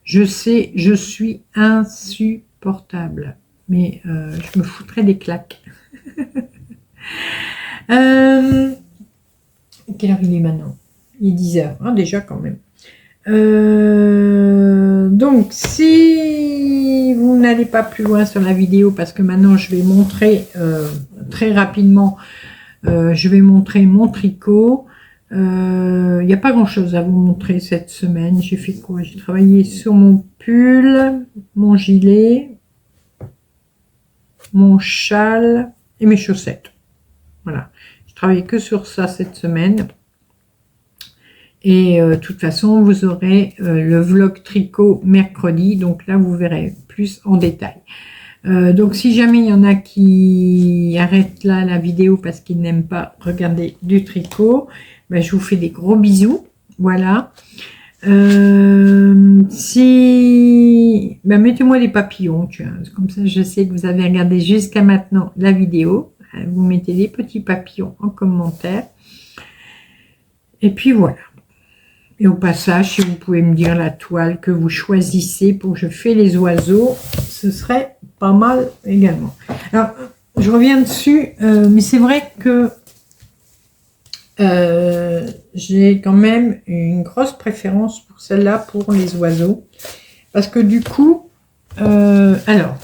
Je sais, je suis insupportable. Mais je me foutrais des claques. Quelle heure il est maintenant? Il est 10h, hein, déjà quand même. Donc, si vous n'allez pas plus loin sur la vidéo, parce que maintenant je vais montrer très rapidement, je vais montrer mon tricot. Il n'y a pas grand chose à vous montrer cette semaine. J'ai fait quoi? J'ai travaillé sur mon pull, mon gilet, mon châle et mes chaussettes. Voilà, je travaille que sur ça cette semaine. Et de toute façon, vous aurez le vlog tricot mercredi. Donc là, vous verrez plus en détail. Donc si jamais il y en a qui arrêtent là la vidéo parce qu'ils n'aiment pas regarder du tricot, ben, je vous fais des gros bisous. Voilà. Si ben, mettez-moi des papillons, tu vois, comme ça je sais que vous avez regardé jusqu'à maintenant la vidéo. Vous mettez des petits papillons en commentaire. Et puis voilà. Et au passage, si vous pouvez me dire la toile que vous choisissez pour que je fais les oiseaux, ce serait pas mal également. Alors, je reviens dessus, mais c'est vrai que j'ai quand même une grosse préférence pour celle-là, pour les oiseaux. Parce que du coup, alors,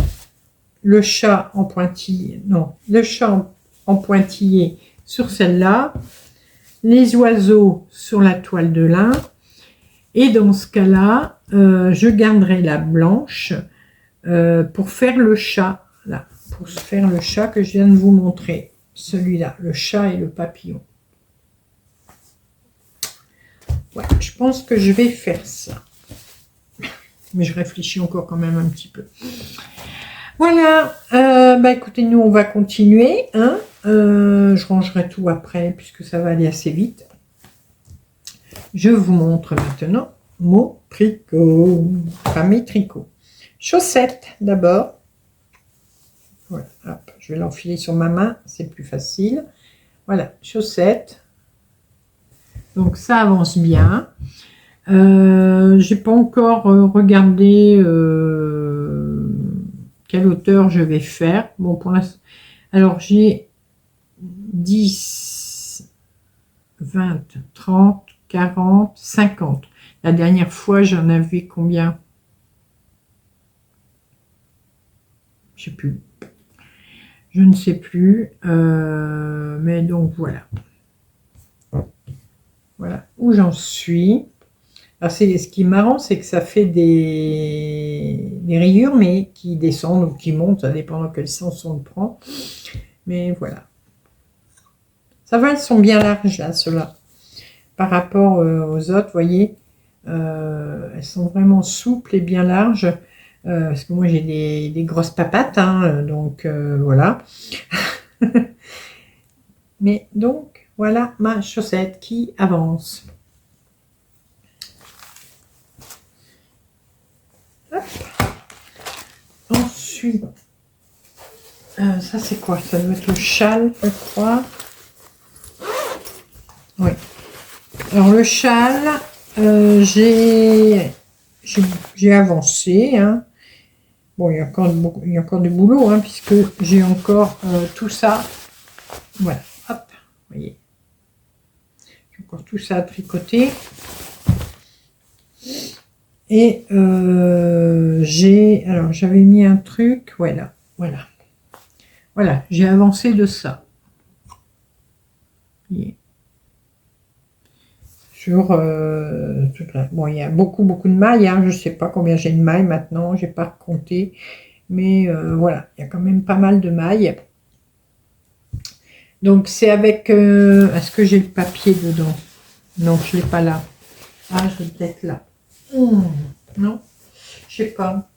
le chat en pointillé, non, le chat en pointillé sur celle-là, les oiseaux sur la toile de lin, et dans ce cas-là, je garderai la blanche pour faire le chat, là, pour faire le chat que je viens de vous montrer, celui-là, le chat et le papillon. Ouais, je pense que je vais faire ça. Mais je réfléchis encore quand même un petit peu. Voilà, bah écoutez, nous on va continuer. Hein. Je rangerai tout après puisque ça va aller assez vite. Je vous montre maintenant mon tricot. Enfin mes tricots. Chaussettes d'abord. Voilà, hop, je vais l'enfiler sur ma main, c'est plus facile. Voilà, chaussettes. Donc ça avance bien. J'ai pas encore regardé quelle hauteur je vais faire. Bon, pour l'instant, alors j'ai 10, 20, 30, 40, 50. La dernière fois, j'en avais combien? Je sais plus. Je ne sais plus. Mais donc voilà. Voilà où j'en suis. Alors ce qui est marrant, c'est que ça fait des rayures, mais qui descendent ou qui montent, ça dépend dans quel sens on le prend. Mais voilà. Ça va, elles sont bien larges, là, ceux-là. Par rapport aux autres, vous voyez, elles sont vraiment souples et bien larges. Parce que moi, j'ai des grosses papates, hein, donc voilà. Mais donc, voilà ma chaussette qui avance. Hop. Ensuite, ça c'est quoi? Ça doit être le châle, je crois. Oui. Alors le châle, j'ai avancé. Hein. Bon, il y a encore du boulot, hein, puisque j'ai encore tout ça. Voilà, hop, vous voyez. J'ai encore tout ça à tricoter. Et j'avais mis un truc, voilà, j'ai avancé de ça. Sur bon, il y a beaucoup de mailles, hein, je ne sais pas combien j'ai de mailles maintenant, j'ai pas compté, mais voilà, il y a quand même pas mal de mailles. Donc c'est avec, est-ce que j'ai le papier dedans? Non, je l'ai pas là. Ah, je vais peut-être là. Non, je sais pas.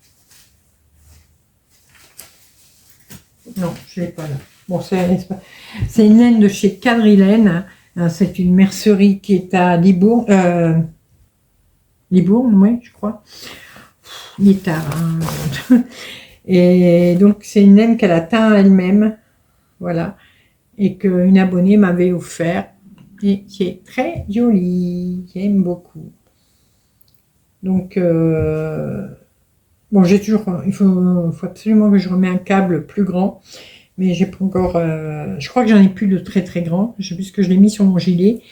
Non, je l'ai pas là. Bon, c'est une laine de chez Quadrilaine. C'est une mercerie qui est à Libourne. Libourne, oui, je crois. Il est tard. Hein. Et donc, c'est une laine qu'elle a teint elle-même. Voilà. Et qu'une abonnée m'avait offert. Et qui est très jolie. J'aime beaucoup. Donc, bon, j'ai toujours, il faut absolument que je remette un câble plus grand, mais j'ai pas encore, je crois que j'en ai plus de très très grand, puisque je l'ai mis sur mon gilet,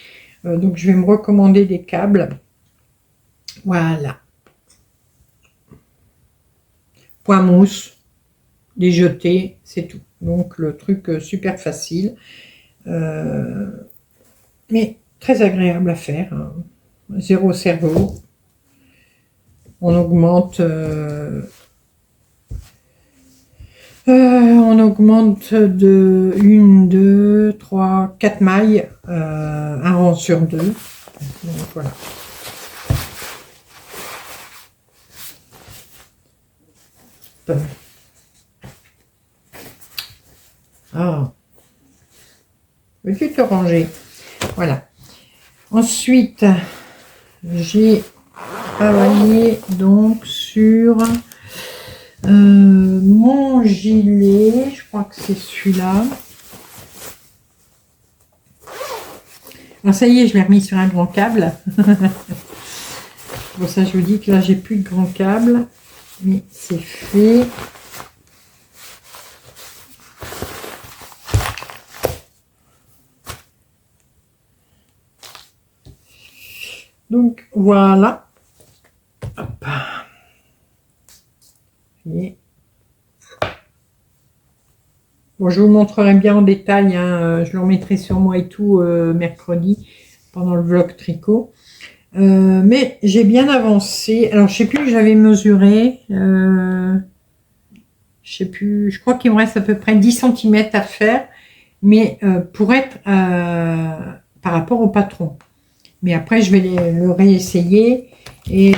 donc je vais me recommander des câbles. Voilà. Point mousse, les jeter, c'est tout. Donc le truc super facile, mais très agréable à faire. Hein. Zéro cerveau. On augmente de 1, 2, 3, 4 mailles, un rang sur 2. Donc voilà. Ah. Veux-tu te ranger? Voilà. Ensuite, j'ai travaillé donc sur mon gilet, je crois que c'est celui-là. Bon, ça y est, je l'ai remis sur un grand câble. Bon, ça, je vous dis que là, j'ai plus de grand câble, mais c'est fait. Donc, voilà. Hop. Et Bon, je vous montrerai bien en détail, hein, je le remettrai sur moi et tout mercredi pendant le vlog tricot. Mais j'ai bien avancé. Alors, je sais plus, j'avais mesuré. Je sais plus, je crois qu'il me reste à peu près 10 cm à faire. Mais pour être par rapport au patron. Mais après, je vais le réessayer et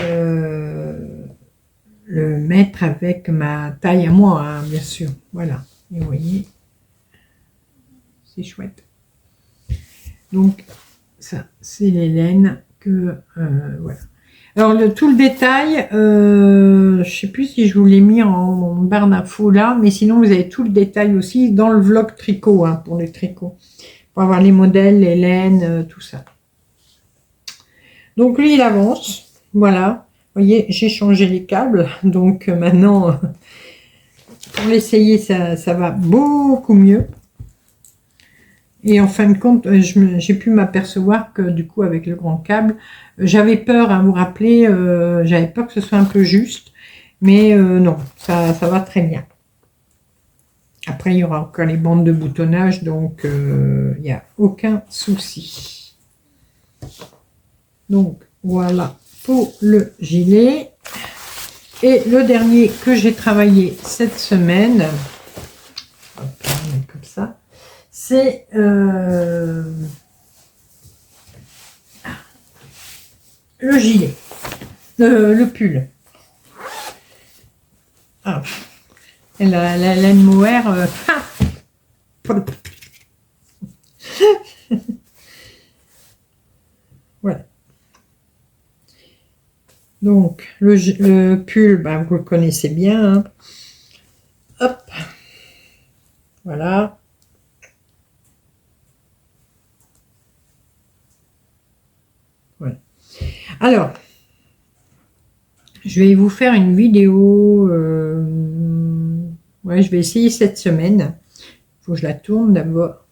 le mettre avec ma taille à moi, hein, bien sûr. Voilà. Et vous voyez, c'est chouette. Donc, ça, c'est les laines que... voilà. Alors, tout le détail, je sais plus si je vous l'ai mis en barre d'infos là, mais sinon, vous avez tout le détail aussi dans le vlog tricot, hein, pour les tricots. Pour avoir les modèles, les laines, tout ça. Donc, lui, il avance. Voilà. Vous voyez, j'ai changé les câbles. Donc, maintenant, pour l'essayer, ça va beaucoup mieux. Et en fin de compte, j'ai pu m'apercevoir que du coup, avec le grand câble, j'avais peur, à vous rappeler, j'avais peur que ce soit un peu juste. Mais non, ça va très bien. Après, il y aura encore les bandes de boutonnage, donc il n'y a aucun souci. Donc, voilà pour le gilet. Et le dernier que j'ai travaillé cette semaine, hop, on met comme ça, c'est le gilet, le pull. Ah. Et la laine mohair, voilà. Donc, le pull, ben, vous le connaissez bien. Hein. Hop. Voilà. Voilà. Alors, je vais vous faire une vidéo. Ouais, je vais essayer cette semaine. Il faut que je la tourne d'abord.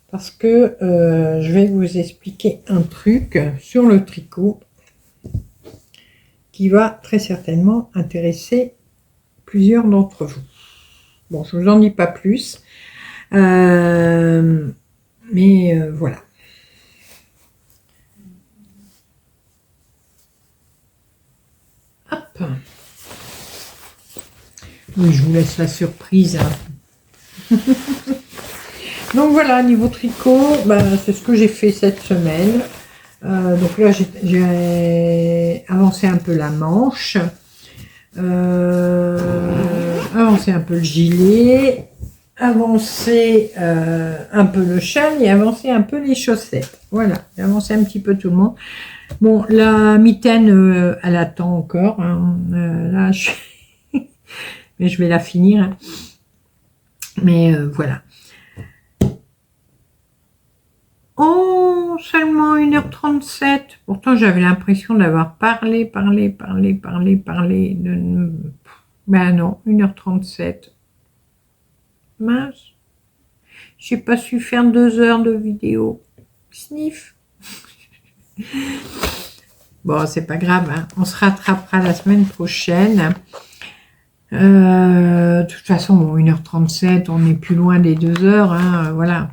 Parce que je vais vous expliquer un truc sur le tricot qui va très certainement intéresser plusieurs d'entre vous. Bon, je ne vous en dis pas plus. Mais voilà. Hop. Oui, je vous laisse la surprise. Hein. Donc voilà, niveau tricot, ben, c'est ce que j'ai fait cette semaine. Donc là, j'ai avancé un peu la manche, avancé un peu le gilet, avancé un peu le châle et avancé un peu les chaussettes. Voilà, j'ai avancé un petit peu tout le monde. Bon, la mitaine, elle attend encore. Hein. Là, mais je vais la finir. Hein. Mais voilà. Oh, seulement 1h37. Pourtant, j'avais l'impression d'avoir parlé. Ben non, 1h37. Mince. J'ai pas su faire 2 heures de vidéo. Sniff. Bon, c'est pas grave. Hein. On se rattrapera la semaine prochaine. De toute façon, bon, 1h37, on est plus loin des 2 heures. Hein, voilà.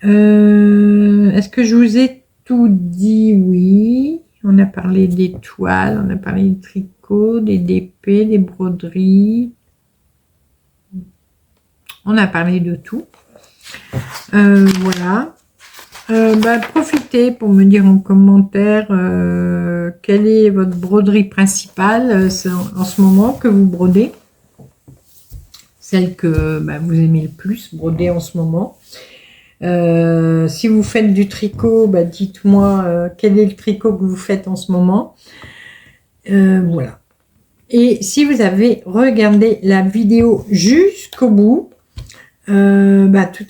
Est-ce que je vous ai tout dit? Oui. On a parlé des toiles, on a parlé du tricot, des DP, des broderies. On a parlé de tout. Voilà. Profitez pour me dire en commentaire quelle est votre broderie principale en ce moment que vous brodez. Celle que vous aimez le plus broder en ce moment. Si vous faites du tricot, dites-moi quel est le tricot que vous faites en ce moment. Voilà. Et si vous avez regardé la vidéo jusqu'au bout, tout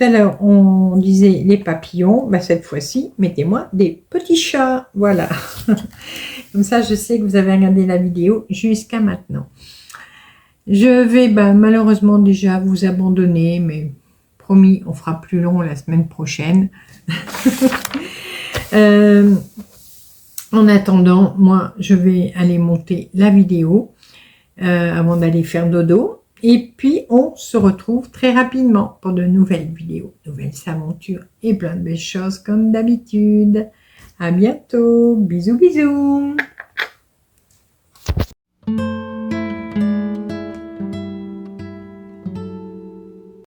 à l'heure on disait les papillons, cette fois-ci mettez-moi des petits chats. Voilà. Comme ça je sais que vous avez regardé la vidéo jusqu'à maintenant. Je vais malheureusement déjà vous abandonner, mais promis, on fera plus long la semaine prochaine. En attendant, moi, je vais aller monter la vidéo avant d'aller faire dodo. Et puis, on se retrouve très rapidement pour de nouvelles vidéos, nouvelles aventures et plein de belles choses comme d'habitude. À bientôt. Bisous, bisous.